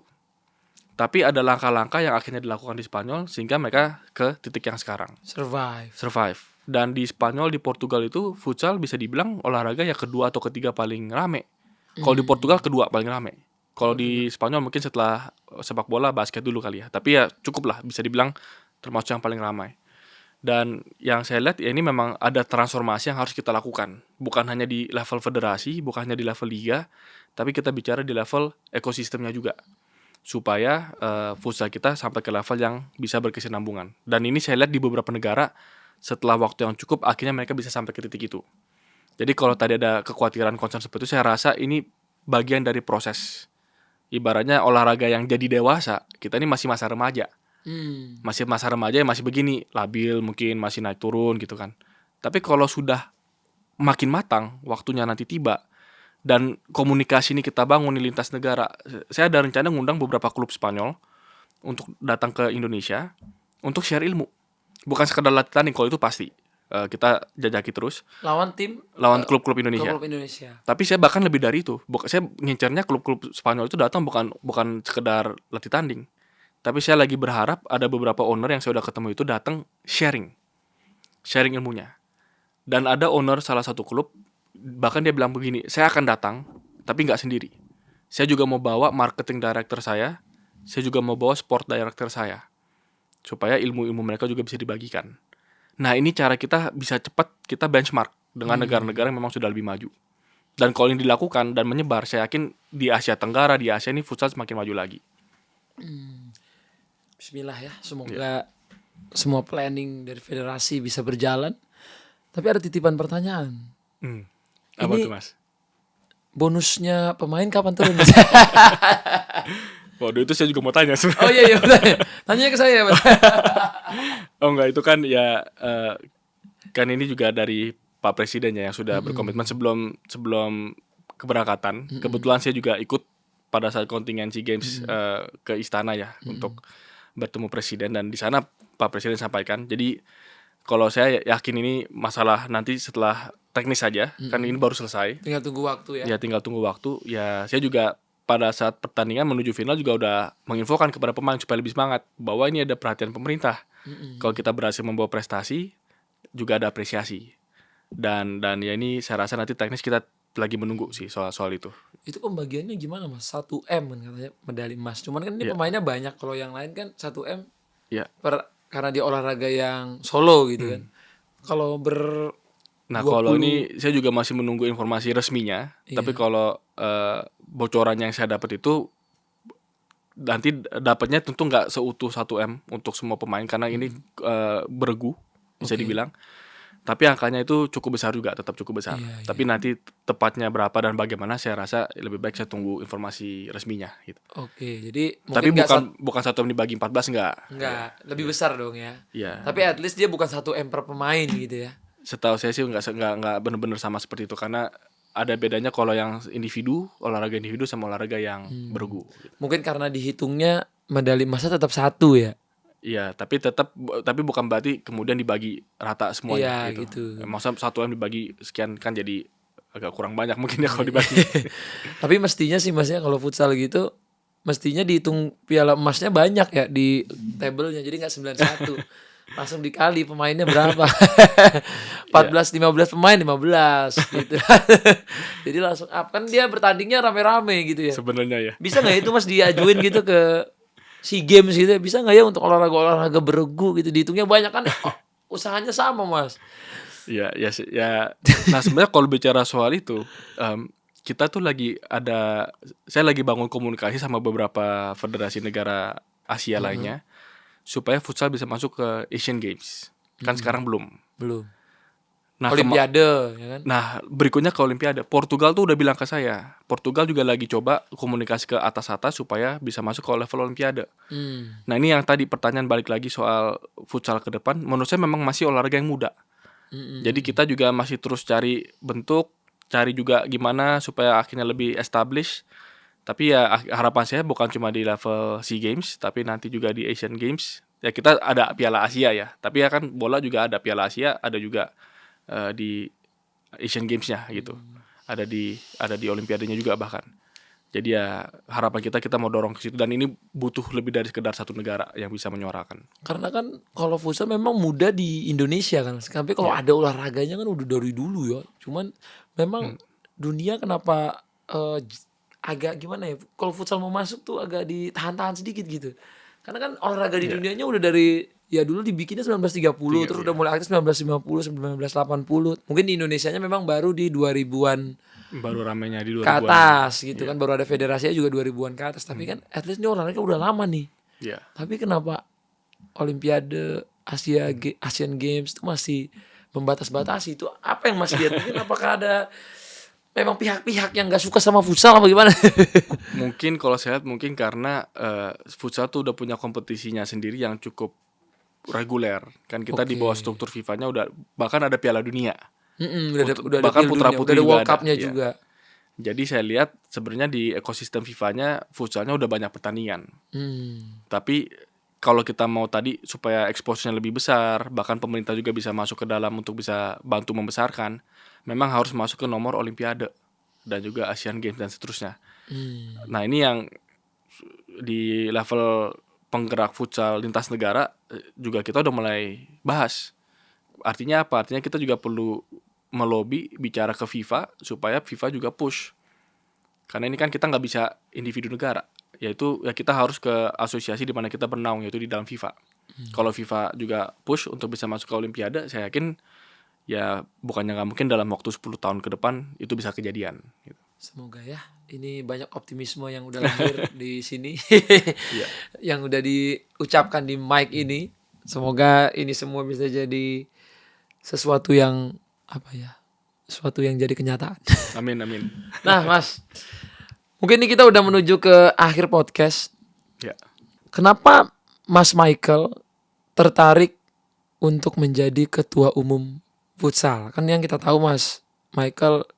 Tapi ada langkah-langkah yang akhirnya dilakukan di Spanyol sehingga mereka ke titik yang sekarang. Survive. Dan di Spanyol, di Portugal itu futsal bisa dibilang olahraga ya kedua atau ketiga paling rame. Kalau di Portugal kedua paling rame. Kalau di Spanyol mungkin setelah sepak bola, basket dulu kali ya. Tapi ya cukup lah, bisa dibilang termasuk yang paling ramai. Dan yang saya lihat ya ini memang ada transformasi yang harus kita lakukan. Bukan hanya di level federasi, bukan hanya di level liga, tapi kita bicara di level ekosistemnya juga. Supaya futsal kita sampai ke level yang bisa berkesinambungan. Dan ini saya lihat di beberapa negara setelah waktu yang cukup akhirnya mereka bisa sampai ke titik itu. Jadi kalau tadi ada kekhawatiran concern seperti itu, saya rasa ini bagian dari proses. Ibaratnya olahraga yang jadi dewasa, kita ini masih masa remaja. Masih masa remaja yang masih begini, labil mungkin, masih naik turun gitu kan. Tapi kalau sudah makin matang, waktunya nanti tiba, dan komunikasi ini kita bangun di lintas negara. Saya ada rencana ngundang beberapa klub Spanyol untuk datang ke Indonesia untuk share ilmu. Bukan sekedar latihan, kalau itu pasti kita jajaki terus. Lawan Klub-klub Indonesia. Tapi saya bahkan lebih dari itu. Saya ngincernya klub-klub Spanyol itu datang bukan sekedar latih tanding. Tapi saya lagi berharap ada beberapa owner yang saya udah ketemu itu datang sharing ilmunya. Dan ada owner salah satu klub, bahkan dia bilang begini, saya akan datang, tapi nggak sendiri. Saya juga mau bawa marketing director saya juga mau bawa sport director saya, supaya ilmu-ilmu mereka juga bisa dibagikan. Nah ini cara kita bisa cepat kita benchmark. dengan negara-negara yang memang sudah lebih maju. Dan kalau ini dilakukan dan menyebar, saya yakin di Asia Tenggara, di Asia ini futsal semakin maju lagi. Bismillah ya, semoga semua planning dari federasi bisa berjalan. Tapi ada titipan pertanyaan. Apa Ini- tuh, Mas? Bonusnya pemain kapan turun? Waduh, itu saya juga mau tanya sebenarnya. Oh iya, tanya ke saya. Mas. Oh enggak, itu kan ya kan ini juga dari Pak Presiden ya yang sudah berkomitmen sebelum keberangkatan. Kebetulan saya juga ikut pada saat kontingen SEA Games ke istana ya untuk bertemu presiden, dan di sana Pak Presiden sampaikan. Jadi kalau saya yakin ini masalah nanti setelah teknis saja, kan ini baru selesai. Tinggal tunggu waktu ya. Ya tinggal tunggu waktu. Ya saya juga pada saat pertandingan menuju final juga udah menginfokan kepada pemain supaya lebih semangat bahwa ini ada perhatian pemerintah. Kalau kita berhasil membawa prestasi juga ada apresiasi. Dan ya ini saya rasa nanti teknis kita lagi menunggu sih soal itu. Itu pembagiannya gimana Mas? 1M kan katanya medali emas. Cuman kan ini Iya. pemainnya banyak. Kalau yang lain kan 1M Ya. karena dia olahraga yang solo gitu kan. Kalau Nah 20. kalau ini saya juga masih menunggu informasi resminya. Iya. Tapi kalau bocoran yang saya dapat itu nanti dapatnya tentu nggak seutuh 1M untuk semua pemain karena ini beregu bisa Oke. dibilang. Tapi angkanya itu cukup besar juga, tetap cukup besar. Iya, Tapi nanti tepatnya berapa dan bagaimana saya rasa lebih baik saya tunggu informasi resminya gitu. Oke, jadi Tapi mungkin nggak bukan 1M dibagi 14 enggak. nggak lebih besar dong ya. Iya. Tapi at least dia bukan 1M per pemain gitu ya. Setahu saya sih nggak benar-benar sama seperti itu karena ada bedanya kalau yang individu, olahraga individu sama olahraga yang bergu. Mungkin karena dihitungnya medali emasnya tetap 1 ya. Iya, tapi bukan berarti kemudian dibagi rata semuanya Iya, gitu. Maksudnya 1M dibagi sekian kan jadi agak kurang banyak mungkin ya kalau dibagi. Tapi mestinya sih Mas ya kalau futsal gitu mestinya dihitung piala emasnya banyak ya di tabelnya. Jadi nggak 91. Langsung dikali pemainnya berapa. 14 15 pemain 15 gitu. Jadi langsung up kan dia bertandingnya rame-rame gitu ya. Sebenarnya ya. Bisa nggak itu Mas diajuin gitu ke SEA Games gitu ya? Bisa nggak ya untuk olahraga beregu gitu dihitungnya banyak kan usahanya sama Mas. Ya. Nah sebenarnya kalau bicara soal itu, kita tuh saya lagi bangun komunikasi sama beberapa federasi negara Asia lainnya supaya futsal bisa masuk ke Asian Games. Kan sekarang belum. Belum. Nah, Olimpiade ya kan. Nah, berikutnya ke Olimpiade. Portugal tuh udah bilang ke saya. Portugal juga lagi coba komunikasi ke atas-atas supaya bisa masuk ke level Olimpiade. Nah, ini yang tadi pertanyaan balik lagi soal futsal ke depan. Menurut saya memang masih olahraga yang muda. Jadi kita juga masih terus cari bentuk, cari juga gimana supaya akhirnya lebih established. Tapi ya harapan saya bukan cuma di level SEA Games, tapi nanti juga di Asian Games. Ya kita ada Piala Asia ya. Tapi ya kan bola juga ada Piala Asia, ada juga di Asian Games-nya gitu. Ada di Olimpiadenya juga bahkan. Jadi ya harapan kita mau dorong ke situ dan ini butuh lebih dari sekedar satu negara yang bisa menyuarakan. Karena kan kalau futsal memang mudah di Indonesia kan. Tapi kalau ada olahraganya kan udah dari dulu ya. Cuman memang dunia kenapa agak gimana ya? Kalau futsal mau masuk tuh agak ditahan-tahan sedikit gitu. Karena kan olahraga di dunianya udah dari ya dulu dibikinnya 1930 terus udah mulai aktif 1950, 1980. Mungkin di Indonesianya memang baru di 2000-an Baru ramenya di ke 2000-an. atas gitu kan, baru ada federasinya juga 2000-an ke atas. Tapi kan at least ini olahraga udah lama nih. Iya. Tapi kenapa Olimpiade, Asian Games itu masih membatas-batasi? Itu apa yang masih lihat? Mungkin apakah ada memang pihak-pihak yang gak suka sama futsal apa gimana? Mungkin kalau saya lihat mungkin karena futsal tuh udah punya kompetisinya sendiri yang cukup reguler. Kan kita di bawah struktur FIFA-nya udah bahkan ada Piala Dunia. Udah bahkan ada putra dunia, putri udah ada juga World Cup-nya ada, iya. juga. Jadi saya lihat sebenarnya di ekosistem FIFA-nya futsalnya udah banyak pertandingan. Tapi kalau kita mau tadi supaya exposure-nya lebih besar, bahkan pemerintah juga bisa masuk ke dalam untuk bisa bantu membesarkan, memang harus masuk ke nomor Olimpiade dan juga Asian Games dan seterusnya. Nah ini yang di level penggerak futsal lintas negara juga kita udah mulai bahas. Artinya apa? Artinya kita juga perlu melobi bicara ke FIFA supaya FIFA juga push. Karena ini kan kita nggak bisa individu negara, yaitu ya kita harus ke asosiasi di mana kita bernaung, yaitu di dalam FIFA. Kalau FIFA juga push untuk bisa masuk ke Olimpiade, saya yakin ya bukannya nggak mungkin dalam waktu 10 tahun ke depan itu bisa kejadian gitu. Semoga ya. Ini banyak optimisme yang udah lahir di sini. Iya. Yang udah diucapkan di mic ini. Semoga ini semua bisa jadi sesuatu yang apa ya? Sesuatu yang jadi kenyataan. Amin amin. Nah, Mas. Mungkin ini kita udah menuju ke akhir podcast. Ya. Kenapa Mas Michael tertarik untuk menjadi ketua umum futsal? Kan yang kita tahu Mas Michael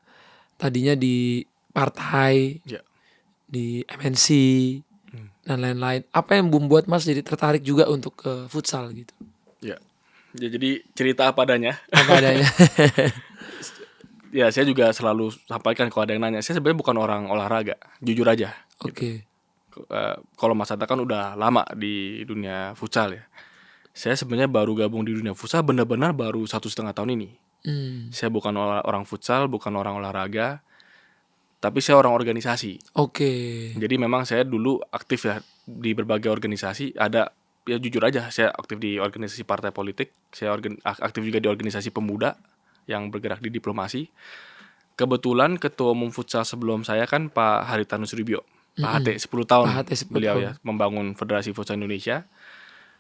tadinya di partai, Ya. di MNC dan lain-lain. Apa yang membuat Mas jadi tertarik juga untuk ke futsal gitu? Ya. Ya, jadi cerita apa adanya. Apa adanya. Ya saya juga selalu sampaikan kalau ada yang nanya, saya sebenarnya bukan orang olahraga, jujur aja. Oke. Kalau Mas Ata kan udah lama di dunia futsal ya. Saya sebenarnya baru gabung di dunia futsal benar-benar baru 1,5 tahun ini. Saya bukan orang futsal, bukan orang olahraga, tapi saya orang organisasi. Oke. Jadi memang saya dulu aktif ya di berbagai organisasi. Ada ya jujur aja, saya aktif di organisasi partai politik. Saya aktif juga di organisasi pemuda yang bergerak di diplomasi. Kebetulan ketua umum futsal sebelum saya kan Pak Haritanu Sudibyo. Pak HT 10 tahun Pak HT 10 beliau tahun. ya membangun Federasi Futsal Indonesia.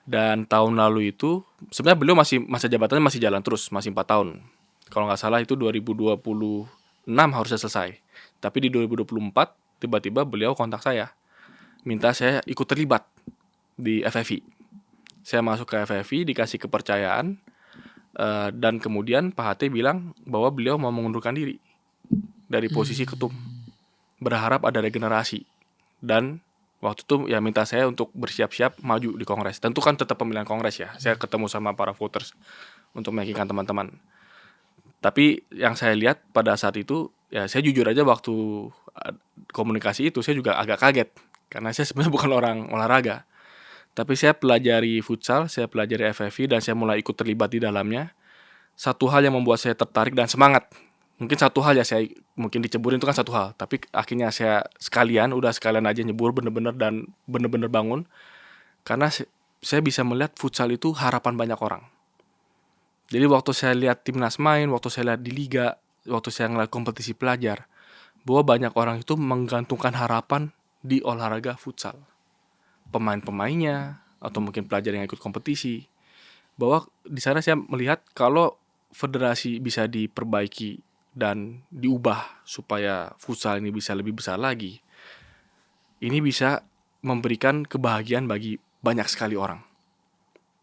Dan tahun lalu itu sebenarnya beliau masih masa jabatannya masih jalan terus, masih 4 tahun. Kalau nggak salah itu 2026 harusnya selesai. Tapi di 2024 tiba-tiba beliau kontak saya, minta saya ikut terlibat di FFI. Saya masuk ke FFI, dikasih kepercayaan, dan kemudian Pak HT bilang bahwa beliau mau mengundurkan diri dari posisi ketum, berharap ada regenerasi. Dan waktu itu ya minta saya untuk bersiap-siap maju di kongres. Tentu kan tetap pemilihan kongres ya. Saya ketemu sama para voters untuk meyakinkan teman-teman. Tapi yang saya lihat pada saat itu, ya saya jujur aja waktu komunikasi itu saya juga agak kaget. Karena saya sebenarnya bukan orang olahraga. Tapi saya pelajari futsal, saya pelajari FFI, dan saya mulai ikut terlibat di dalamnya. Satu hal yang membuat saya tertarik dan semangat. Mungkin satu hal ya, saya mungkin diceburin itu kan satu hal. Tapi akhirnya saya sekalian aja nyebur bener-bener dan bener-bener bangun. Karena saya bisa melihat futsal itu harapan banyak orang. Jadi waktu saya lihat timnas main, waktu saya lihat di liga, waktu saya ngeliat kompetisi pelajar, bahwa banyak orang itu menggantungkan harapan di olahraga futsal. Pemain-pemainnya, atau mungkin pelajar yang ikut kompetisi. Bahwa di sana saya melihat kalau federasi bisa diperbaiki dan diubah supaya futsal ini bisa lebih besar lagi, ini bisa memberikan kebahagiaan bagi banyak sekali orang.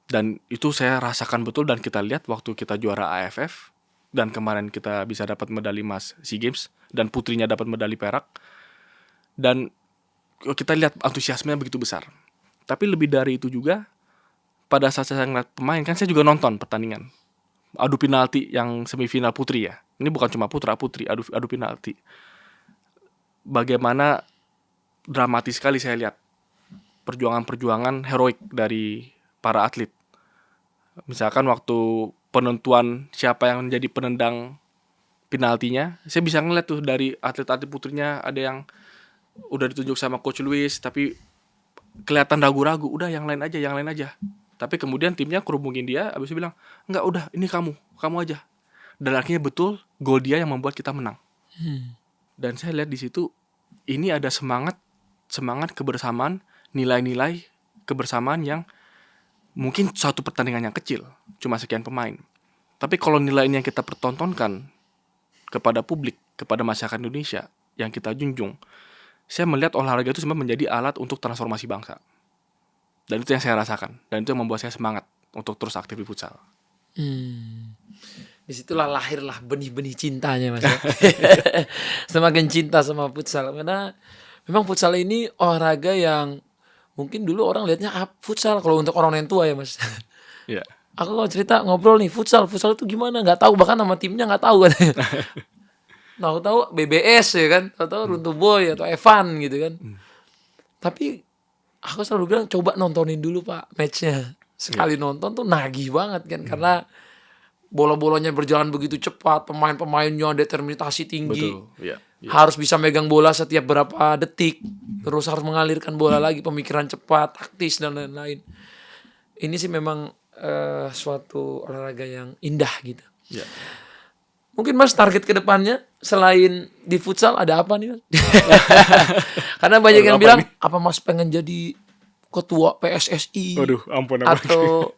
Dan itu saya rasakan betul, dan kita lihat waktu kita juara AFF, dan kemarin kita bisa dapat medali emas SEA Games, dan putrinya dapat medali perak. Dan kita lihat antusiasmenya begitu besar. Tapi lebih dari itu juga, pada saat saya ngeliat pemain, kan saya juga nonton pertandingan adu penalti yang semifinal putri ya. Ini bukan cuma putra putri, adu penalti. Bagaimana dramatis sekali saya lihat perjuangan heroik dari para atlet. Misalkan waktu penentuan siapa yang menjadi penendang penaltinya, saya bisa ngeliat tuh dari atlet-atlet putrinya ada yang udah ditunjuk sama Coach Luis, tapi kelihatan ragu-ragu, udah yang lain aja. Tapi kemudian timnya kerumunin dia, abis itu bilang, enggak, udah ini kamu aja. Dan akhirnya betul gol dia yang membuat kita menang. Dan saya lihat di situ ini ada semangat kebersamaan, nilai-nilai kebersamaan yang mungkin suatu pertandingan yang kecil, cuma sekian pemain. Tapi kalau nilai ini yang kita pertontonkan kepada publik, kepada masyarakat Indonesia yang kita junjung, saya melihat olahraga itu sebenarnya menjadi alat untuk transformasi bangsa. Dan itu yang saya rasakan, dan itu yang membuat saya semangat untuk terus aktif di futsal. Disitulah lahirlah benih-benih cintanya Mas. Semakin cinta sama futsal, karena memang futsal ini olahraga yang mungkin dulu orang lihatnya futsal kalau untuk orang yang tua ya Mas. Iya. Aku kalau cerita ngobrol nih futsal itu gimana, nggak tahu, bahkan nama timnya nggak tahu kan. Tahu BBS ya kan, tahu Runtuh Boy atau Evan gitu kan. Tapi aku selalu bilang coba nontonin dulu Pak matchnya. Sekali nonton tuh nagih banget kan, karena bola-bolanya berjalan begitu cepat, pemain-pemainnya determinasi tinggi. Betul, iya. Harus bisa megang bola setiap berapa detik, terus harus mengalirkan bola lagi, pemikiran cepat, taktis dan lain-lain. Ini sih memang suatu olahraga yang indah gitu. Ya. Mungkin Mas target ke depannya selain di futsal ada apa nih Mas? Karena banyak Aduh, yang apa bilang nih? apa Mas pengen jadi ketua PSSI Waduh, ampun. atau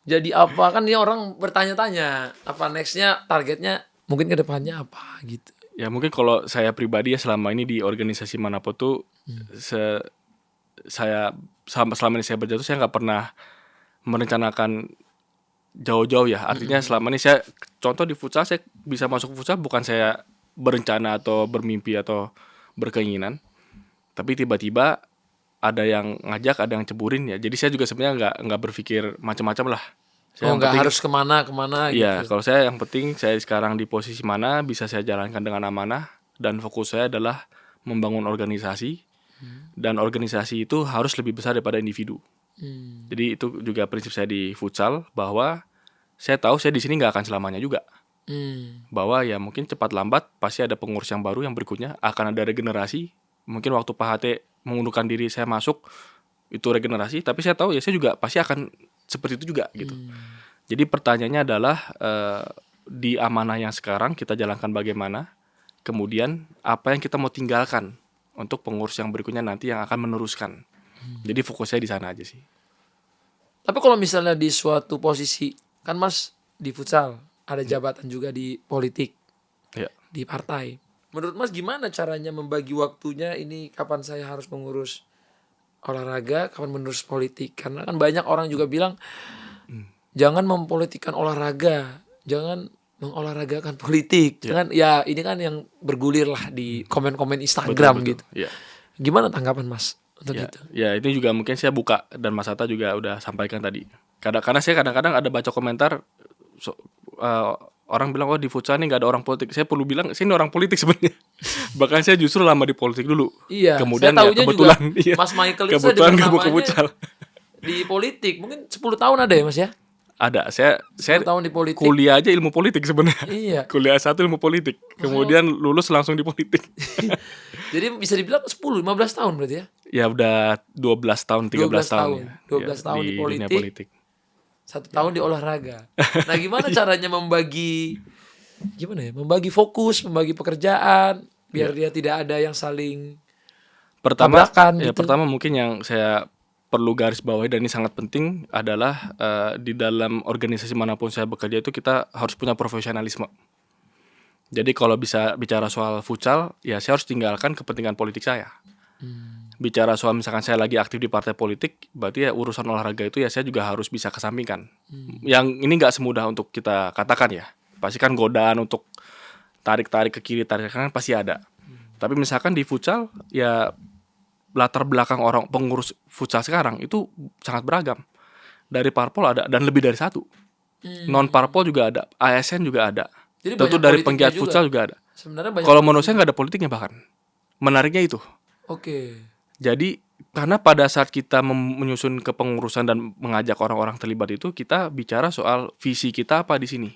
jadi apa, kan ini orang bertanya-tanya apa nextnya, targetnya mungkin ke depannya apa gitu. Ya mungkin kalau saya pribadi ya selama ini di organisasi manapun tuh saya selama ini saya berjatuh saya nggak pernah merencanakan jauh-jauh ya. Artinya selama ini saya contoh di futsal saya bisa masuk futsal bukan saya berencana atau bermimpi atau berkeinginan, tapi tiba-tiba ada yang ngajak, ada yang ceburin ya. Jadi saya juga sebenarnya nggak berpikir macam-macam lah. Saya yang Nggak penting harus kemana iya, gitu. kalau saya yang penting saya sekarang di posisi mana bisa saya jalankan dengan amanah dan fokus saya adalah membangun organisasi dan organisasi itu harus lebih besar daripada individu. Jadi itu juga prinsip saya di futsal bahwa saya tahu saya di sini nggak akan selamanya juga. Bahwa ya mungkin cepat lambat pasti ada pengurus yang baru yang berikutnya akan ada regenerasi. Mungkin waktu Pak HT mengundurkan diri saya masuk itu regenerasi, tapi saya tahu ya saya juga pasti akan seperti itu juga gitu. Jadi pertanyaannya adalah di amanah yang sekarang kita jalankan bagaimana, kemudian apa yang kita mau tinggalkan untuk pengurus yang berikutnya nanti yang akan meneruskan. Jadi fokusnya di sana aja sih. Tapi kalau misalnya di suatu posisi, kan Mas di futsal, ada jabatan juga di politik, Ya. di partai. Menurut Mas gimana caranya membagi waktunya, ini kapan saya harus mengurus olahraga, kapan mengurus politik? Karena kan banyak orang juga bilang, jangan mempolitikkan olahraga, jangan mengolahragakan politik. Jangan, ya ini kan yang bergulir lah di komen-komen Instagram Betul. gitu. Ya. Gimana tanggapan Mas untuk Ya, itu? ya ini juga mungkin saya buka dan Mas Atta juga udah sampaikan tadi. Karena saya kadang-kadang ada baca komentar orang bilang oh di futsal ini nggak ada orang politik. Saya perlu bilang saya ini orang politik sebenarnya. Bahkan saya justru lama di politik dulu. Iya, Kemudian saya ya tahunya kebetulan juga iya, Mas Michael itu kebetulan dengar gabung ke namanya futsal. di politik. Mungkin 10 tahun ada ya Mas ya? Ada. Saya 10 tahun di politik. kuliah aja ilmu politik sebenarnya. Iya. Kuliah S1 ilmu politik. Kemudian lulus langsung di politik. Jadi bisa dibilang 10-15 tahun berarti ya? Ya udah 12 tahun, 13 tahun ya. 12 tahun di dunia politik. 1 tahun di olahraga. Nah, gimana caranya membagi fokus, membagi pekerjaan biar dia tidak ada yang saling Pertama, tabrakan ya gitu. pertama mungkin yang saya perlu garis bawahi dan ini sangat penting adalah di dalam organisasi manapun saya bekerja itu kita harus punya profesionalisme. Jadi kalau bisa bicara soal futsal, ya saya harus tinggalkan kepentingan politik saya. Bicara soal misalkan saya lagi aktif di partai politik, berarti ya urusan olahraga itu ya saya juga harus bisa kesampingkan. Yang ini nggak semudah untuk kita katakan ya. Pasti kan godaan untuk tarik-tarik ke kiri, tarik ke kanan pasti ada. Tapi misalkan di futsal ya latar belakang orang pengurus futsal sekarang itu sangat beragam. Dari parpol ada dan lebih dari satu. Non parpol juga ada, ASN juga ada. Jadi Tentu banyak dari politiknya penggiat juga. futsal juga ada. Sebenarnya banyak. Kalau menurut saya nggak ada politiknya bahkan. Menariknya itu. Oke. Jadi karena pada saat kita menyusun kepengurusan dan mengajak orang-orang terlibat itu kita bicara soal visi kita apa di sini.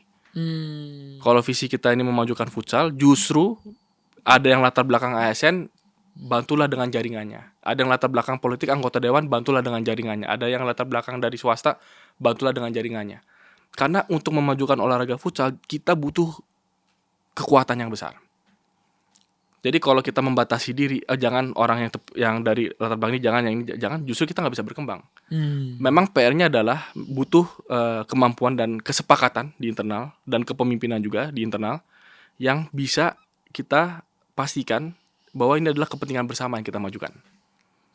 Kalau visi kita ini memajukan futsal, justru ada yang latar belakang ASN, bantulah dengan jaringannya. Ada yang latar belakang politik anggota dewan, bantulah dengan jaringannya. Ada yang latar belakang dari swasta, bantulah dengan jaringannya. Karena untuk memajukan olahraga futsal, kita butuh kekuatan yang besar. Jadi kalau kita membatasi diri, jangan orang yang dari latar belakang ini, jangan, justru kita nggak bisa berkembang. Memang PR-nya adalah butuh kemampuan dan kesepakatan di internal dan kepemimpinan juga di internal yang bisa kita pastikan bahwa ini adalah kepentingan bersama yang kita majukan.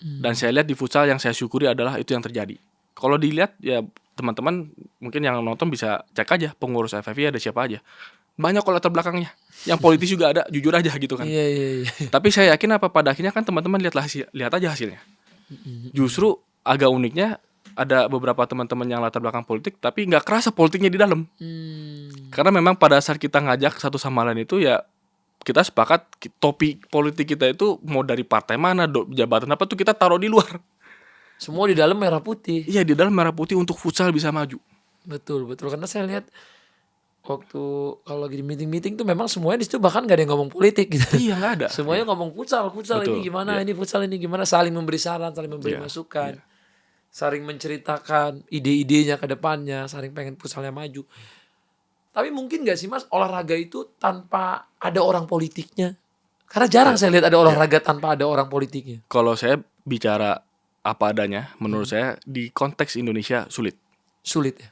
Dan saya lihat di futsal yang saya syukuri adalah itu yang terjadi. Kalau dilihat ya teman-teman mungkin yang nonton bisa cek aja pengurus FFI ada siapa aja. Banyak kalau latar belakangnya. Yang politis juga ada, jujur aja gitu kan. Iya. Tapi saya yakin pada akhirnya kan teman-teman lihat aja hasilnya. Justru agak uniknya ada beberapa teman-teman yang latar belakang politik tapi nggak kerasa politiknya di dalam. Karena memang pada saat kita ngajak satu sama lain itu ya kita sepakat topik politik kita itu mau dari partai mana, jabatan apa tuh kita taruh di luar. Semua di dalam merah putih. Iya, di dalam merah putih untuk futsal bisa maju. Betul. Karena saya lihat waktu kalau lagi di meeting tuh memang semuanya di situ bahkan gak ada yang ngomong politik gitu. Iya, nggak ada. Semuanya ngomong futsal Betul, ini gimana, iya. ini futsal ini gimana, saling memberi saran, saling memberi Iya, masukan. iya. saling menceritakan ide-idenya ke depannya, saling pengen futsalnya maju. Tapi mungkin gak sih Mas olahraga itu tanpa ada orang politiknya? Karena jarang Ya, saya lihat ada ya. olahraga tanpa ada orang politiknya. Kalau saya bicara apa adanya, menurut saya di konteks Indonesia sulit. Sulit ya.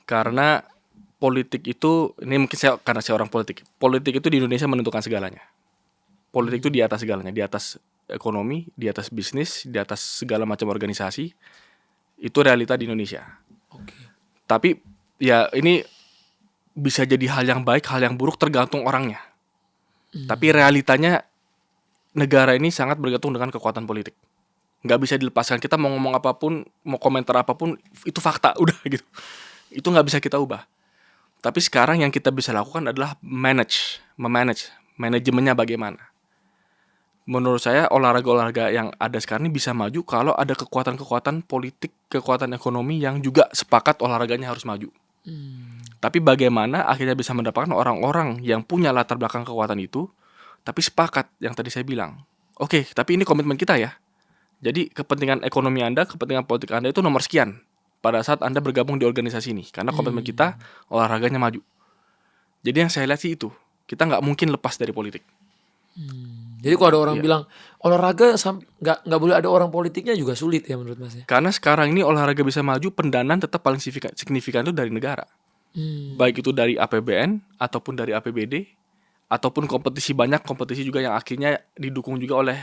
Karena politik itu, ini mungkin karena saya orang politik. Politik itu di Indonesia menentukan segalanya. Politik itu di atas segalanya, di atas ekonomi, di atas bisnis, di atas segala macam organisasi. Itu realita di Indonesia. Oke. Tapi ya ini bisa jadi hal yang baik, hal yang buruk tergantung orangnya. Tapi realitanya negara ini sangat bergantung dengan kekuatan politik. Nggak bisa dilepaskan. Kita mau ngomong apapun, mau komentar apapun, itu fakta, udah gitu. Itu nggak bisa kita ubah. Tapi sekarang yang kita bisa lakukan adalah memanage, manajemennya bagaimana. Menurut saya olahraga-olahraga yang ada sekarang ini bisa maju kalau ada kekuatan-kekuatan politik, kekuatan ekonomi yang juga sepakat olahraganya harus maju. Tapi bagaimana akhirnya bisa mendapatkan orang-orang yang punya latar belakang kekuatan itu, tapi sepakat yang tadi saya bilang. Oke, tapi ini komitmen kita ya. Jadi kepentingan ekonomi Anda, kepentingan politik Anda itu nomor sekian pada saat Anda bergabung di organisasi ini. Karena komitmen kita olahraganya maju. Jadi yang saya lihat sih itu. Kita nggak mungkin lepas dari politik. Jadi kalau ada orang Iya. bilang olahraga nggak boleh ada orang politiknya juga sulit ya menurut Mas ya. Karena sekarang ini olahraga bisa maju, pendanaan tetap paling signifikan itu dari negara. Baik itu dari APBN ataupun dari APBD, ataupun kompetisi banyak, kompetisi juga yang akhirnya didukung juga oleh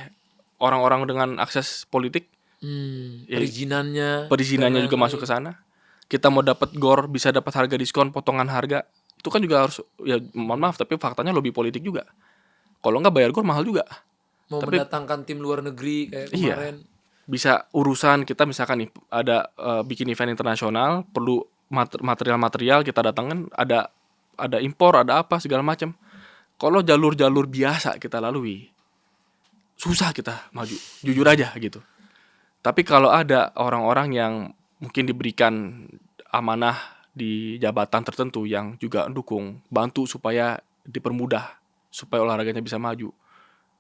orang-orang dengan akses politik. Ya, perizinannya juga masuk ke sana. Kita mau dapat GOR, bisa dapat harga diskon, potongan harga, itu kan juga harus, ya mohon maaf tapi faktanya lobby politik juga. Kalau nggak bayar GOR mahal juga. Mau Tapi mendatangkan tim luar negeri kayak iya, kemarin. bisa urusan kita misalkan nih ada bikin event internasional, perlu material-material kita datangkan, ada impor, ada apa segala macam. Kalau jalur-jalur biasa kita lalui, susah kita maju, jujur aja gitu. Tapi kalau ada orang-orang yang mungkin diberikan amanah di jabatan tertentu yang juga dukung, bantu supaya dipermudah, supaya olahraganya bisa maju,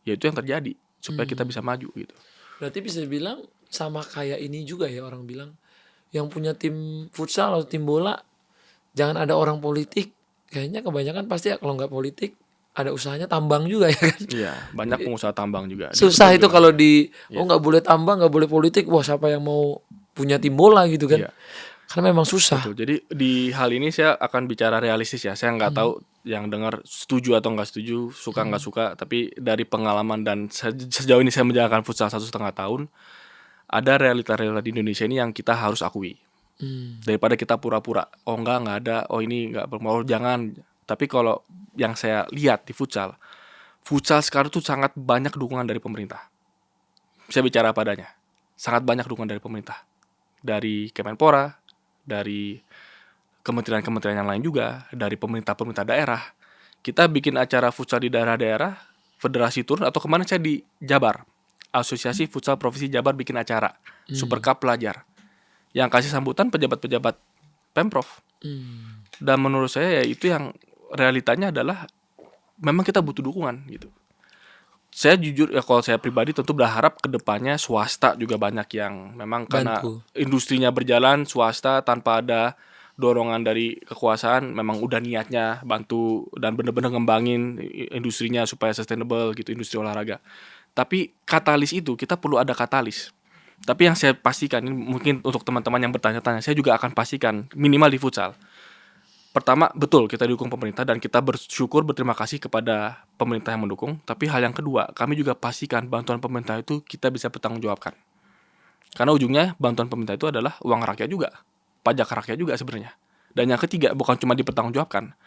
ya itu yang terjadi, supaya kita bisa maju gitu. Berarti bisa bilang sama kayak ini juga ya, orang bilang yang punya tim futsal atau tim bola jangan ada orang politik. Kayaknya kebanyakan pasti ya kalau nggak politik ada usahanya tambang juga ya kan. Iya, banyak pengusaha tambang juga. Susah itu kalau di Iya. nggak boleh tambang, nggak boleh politik. Wah, siapa yang mau punya tim bola gitu kan? Iya. Karena memang susah. Betul. Jadi di hal ini saya akan bicara realistis ya. Saya nggak tahu yang dengar setuju atau nggak setuju, suka nggak suka. Tapi dari pengalaman dan sejauh ini saya menjalankan futsal 1,5 tahun, ada realita-realita di Indonesia ini yang kita harus akui. Daripada kita pura-pura, oh nggak ada, oh ini nggak berpengaruh, jangan. Tapi kalau yang saya lihat di futsal sekarang tuh sangat banyak dukungan dari pemerintah. Saya bicara padanya, sangat banyak dukungan dari pemerintah, dari Kemenpora, dari kementerian-kementerian yang lain juga, dari pemerintah-pemerintah daerah. Kita bikin acara futsal di daerah-daerah, federasi turun, atau kemarin saya di Jabar, Asosiasi Futsal Provinsi Jabar bikin acara Super Cup pelajar, yang kasih sambutan pejabat-pejabat Pemprov. Dan menurut saya ya itu yang realitanya adalah memang kita butuh dukungan gitu. Saya jujur ya, kalau saya pribadi tentu berharap kedepannya swasta juga banyak yang memang karena Bantu. industrinya berjalan, swasta tanpa ada dorongan dari kekuasaan memang udah niatnya bantu dan bener-bener ngembangin industrinya supaya sustainable gitu, industri olahraga. Tapi katalis itu kita perlu ada katalis. Tapi yang saya pastikan, ini mungkin untuk teman-teman yang bertanya-tanya, saya juga akan pastikan minimal di futsal. Pertama, betul kita didukung pemerintah dan kita bersyukur, berterima kasih kepada pemerintah yang mendukung. Tapi hal yang kedua, kami juga pastikan bantuan pemerintah itu kita bisa bertanggungjawabkan. Karena ujungnya bantuan pemerintah itu adalah uang rakyat juga, pajak rakyat juga sebenarnya. Dan yang ketiga, bukan cuma dipertanggungjawabkan,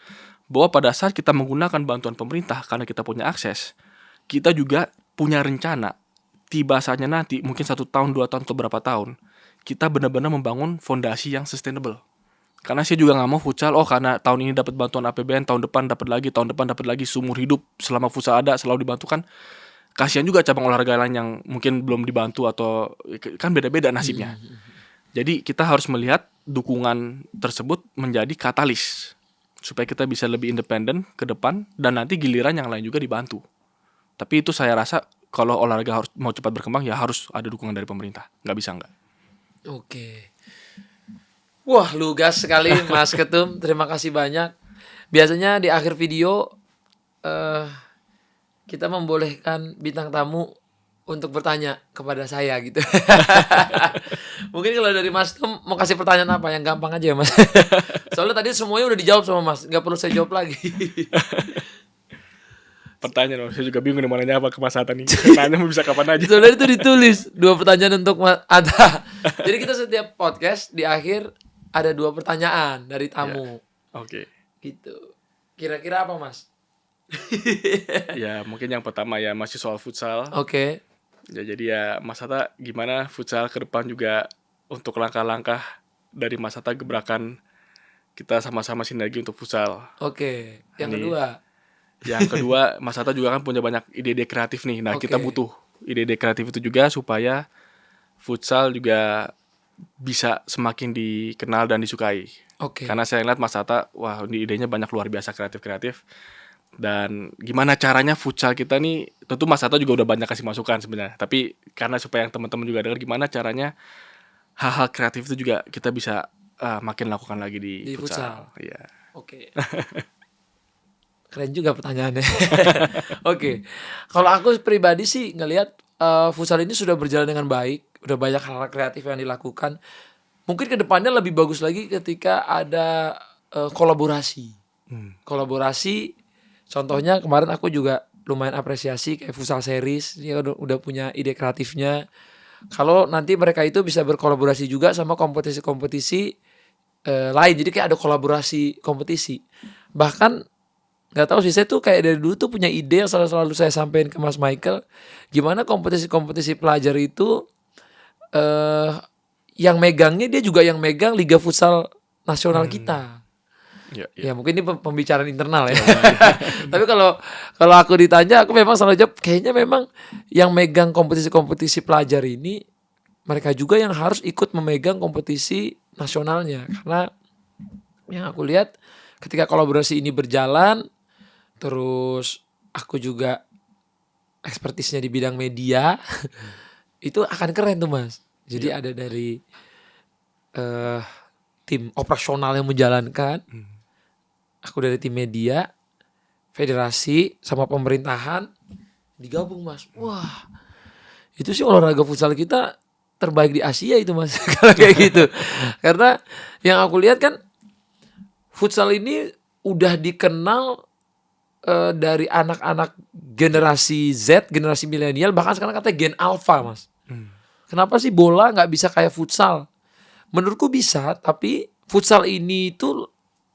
bahwa pada saat kita menggunakan bantuan pemerintah karena kita punya akses, kita juga punya rencana, tiba saatnya nanti, mungkin 1 tahun, 2 tahun, atau berapa tahun, kita benar-benar membangun fondasi yang sustainable. Karena saya juga nggak mau futsal, karena tahun ini dapat bantuan APBN, tahun depan dapat lagi, tahun depan dapat lagi, seumur hidup selama futsal ada selalu dibantu kan. Kasihan juga cabang olahraga lain yang mungkin belum dibantu atau kan beda-beda nasibnya. Jadi kita harus melihat dukungan tersebut menjadi katalis supaya kita bisa lebih independen ke depan dan nanti giliran yang lain juga dibantu. Tapi itu saya rasa kalau olahraga harus mau cepat berkembang ya harus ada dukungan dari pemerintah, nggak bisa nggak. Oke. Wah, lugas sekali Mas Ketum. Terima kasih banyak. Biasanya di akhir video kita membolehkan bintang tamu untuk bertanya kepada saya gitu. Mungkin kalau dari Mas Tum mau kasih pertanyaan apa yang gampang aja ya Mas. Soalnya tadi semuanya udah dijawab sama Mas, nggak perlu saya jawab lagi. Pertanyaan, saya juga bingung nih mau nanya apa ke Mas Hatta nih. Nanya mau bisa kapan aja. Soalnya itu ditulis 2 pertanyaan untuk Mas Ata. Jadi kita setiap podcast di akhir ada 2 pertanyaan dari tamu. Oke. Gitu. Kira-kira apa Mas? Ya mungkin yang pertama ya masih soal futsal. Oke. Ya jadi ya Mas Hatta gimana futsal ke depan juga untuk langkah-langkah dari Mas Hatta gebrakan kita sama-sama sinergi untuk futsal. Oke. Yang Ini. kedua. Yang kedua Mas Hatta juga kan punya banyak ide-ide kreatif nih. Nah Oke. kita butuh ide-ide kreatif itu juga supaya futsal juga bisa semakin dikenal dan disukai. Oke. Karena saya lihat Mas Hatta, wah ini idenya banyak luar biasa kreatif-kreatif. Dan gimana caranya futsal kita nih, tentu Mas Hatta juga udah banyak kasih masukan sebenarnya. Tapi karena supaya yang teman-teman juga dengar gimana caranya hal-hal kreatif itu juga kita bisa makin lakukan lagi di futsal. Iya. Oke. Keren juga pertanyaannya. Oke. Kalau aku pribadi sih ngelihat futsal ini sudah berjalan dengan baik, udah banyak hal-hal kreatif yang dilakukan. Mungkin kedepannya lebih bagus lagi ketika ada kolaborasi. Kolaborasi, contohnya kemarin aku juga lumayan apresiasi kayak futsal series, dia udah punya ide kreatifnya. Kalau nanti mereka itu bisa berkolaborasi juga sama kompetisi-kompetisi lain, jadi kayak ada kolaborasi kompetisi. Bahkan nggak tahu sih, saya tuh kayak dari dulu tuh punya ide yang selalu saya sampaikan ke Mas Michael, gimana kompetisi-kompetisi pelajar itu yang megangnya dia juga yang megang Liga Futsal Nasional kita. Ya mungkin ini pembicaraan internal ya. Tapi kalau aku ditanya, aku memang selalu jawab kayaknya memang yang megang kompetisi-kompetisi pelajar ini mereka juga yang harus ikut memegang kompetisi nasionalnya. Karena yang aku lihat ketika kolaborasi ini berjalan, terus aku juga ekspertisnya di bidang media, itu akan keren tuh Mas. Jadi ada dari tim operasional yang menjalankan, aku dari tim media, federasi sama pemerintahan digabung Mas. Wah, itu sih olahraga futsal kita terbaik di Asia itu Mas. Kalau kayak gitu. Karena yang aku lihat kan futsal ini udah dikenal dari anak-anak generasi Z, generasi milenial, bahkan sekarang katanya Gen Alpha Mas. Kenapa sih bola nggak bisa kayak futsal? Menurutku bisa, tapi futsal ini itu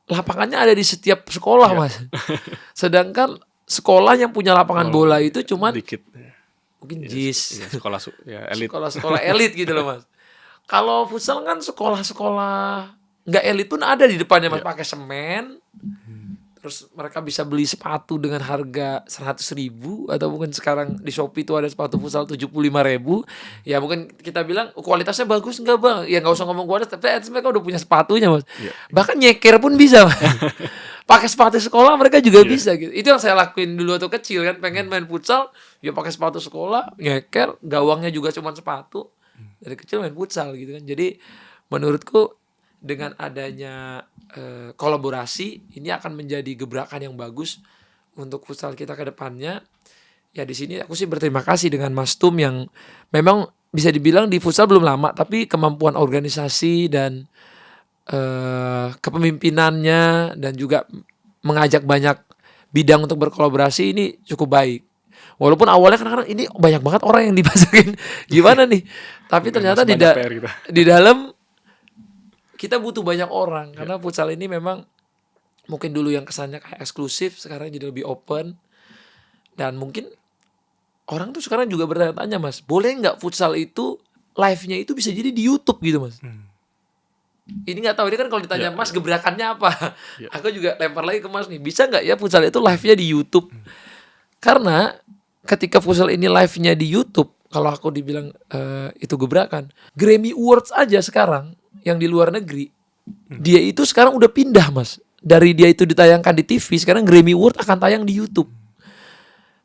lapangannya ada di setiap sekolah Mas. Sedangkan sekolah yang punya lapangan bola itu cuman dikit. Mungkin JIS. Sekolah elit. Sekolah elit gitu loh Mas. Kalau futsal kan sekolah-sekolah nggak elit pun ada di depannya Mas, pakai semen. Terus mereka bisa beli sepatu dengan harga 100.000, atau mungkin sekarang di Shopee itu ada sepatu futsal 75.000. Ya mungkin kita bilang kualitasnya bagus enggak Bang? Ya nggak usah ngomong kualitas, tapi mereka udah punya sepatunya Mas. Bahkan nyeker pun bisa Mas. Pakai sepatu sekolah mereka juga bisa gitu. Itu yang saya lakuin dulu waktu kecil kan, pengen main futsal, ya pakai sepatu sekolah, nyeker, gawangnya juga cuma sepatu. Dari kecil main futsal gitu kan. Jadi menurutku dengan adanya kolaborasi ini akan menjadi gebrakan yang bagus untuk futsal kita ke depannya. Ya di sini aku sih berterima kasih dengan Mas Tum yang memang bisa dibilang di futsal belum lama, tapi kemampuan organisasi dan kepemimpinannya dan juga mengajak banyak bidang untuk berkolaborasi ini cukup baik. Walaupun awalnya kadang-kadang ini banyak banget orang yang dimasukin gimana nih, tapi ternyata di dalam kita butuh banyak orang karena futsal ini memang mungkin dulu yang kesannya kayak eksklusif, sekarang jadi lebih open. Dan mungkin orang tuh sekarang juga bertanya-tanya Mas, boleh nggak futsal itu live-nya itu bisa jadi di YouTube gitu Mas? Ini nggak tahu, ini kan kalau ditanya Mas gebrakannya apa, aku juga lempar lagi ke Mas nih, bisa nggak ya futsal itu live-nya di YouTube? Karena ketika futsal ini live-nya di YouTube, kalau aku dibilang itu gebrakan, Grammy Awards aja sekarang yang di luar negeri, dia itu sekarang udah pindah Mas. Dari dia itu ditayangkan di TV, sekarang Grammy Award akan tayang di YouTube.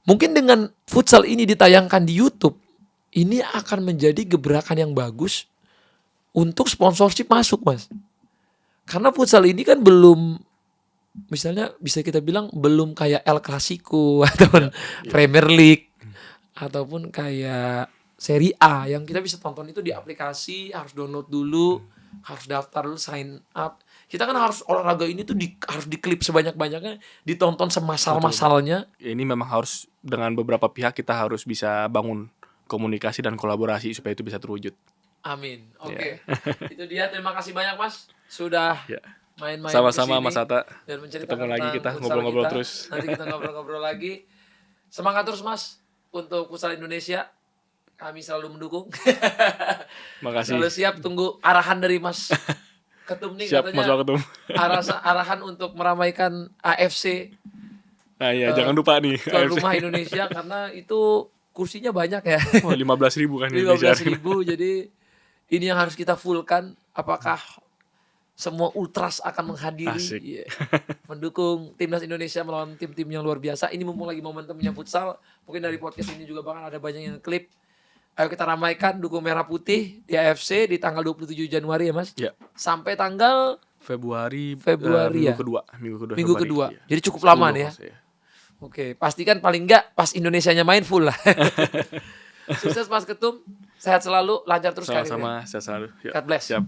Mungkin dengan futsal ini ditayangkan di YouTube, ini akan menjadi gebrakan yang bagus untuk sponsorship masuk, Mas. Karena futsal ini kan belum, misalnya bisa kita bilang belum kayak El Clasico ataupun Premier League ataupun kayak Serie A yang kita bisa tonton itu di aplikasi, harus download dulu, harus daftar dulu, sign up. Kita kan harus olahraga ini tuh harus diklip sebanyak-banyaknya, ditonton semassal-massalnya. Ini memang harus dengan beberapa pihak kita harus bisa bangun komunikasi dan kolaborasi supaya itu bisa terwujud. Amin. Oke. Itu dia. Terima kasih banyak, Mas, sudah Ya. main-main Sama-sama kesini Mas Hatta. dan menceritakan Ketemu lagi tentang kita futsal ngobrol-ngobrol kita. terus. Nanti kita ngobrol-ngobrol lagi. Semangat terus, Mas, untuk futsal Indonesia. Kami selalu mendukung. Makasih. Selalu siap tunggu arahan dari Mas Ketum nih, Siap Mas katanya Waketum. arahan untuk meramaikan AFC Nah ya jangan lupa nih. tuan rumah Indonesia, karena itu kursinya banyak ya. Oh, 15.000 kan 15.000. Jadi ini yang harus kita fullkan. Apakah semua ultras akan menghadiri, Asik. Iya, mendukung timnas Indonesia melawan tim-tim yang luar biasa. Ini mumpung lagi momentumnya futsal. Mungkin dari podcast ini juga bakal ada banyak yang klip. Ayo kita ramaikan, dukung Merah Putih di AFC di tanggal 27 Januari ya, Mas. Ya. Sampai tanggal Februari ya. minggu kedua Minggu Februari. kedua. Iya. Jadi cukup lama 10 nih ya. maksudnya. Oke, pastikan paling enggak pas Indonesianya main full lah. Sukses Mas Ketum, sehat selalu, lancar terus karirnya. Sama-sama, sehat selalu. Yuk, God bless. Siap.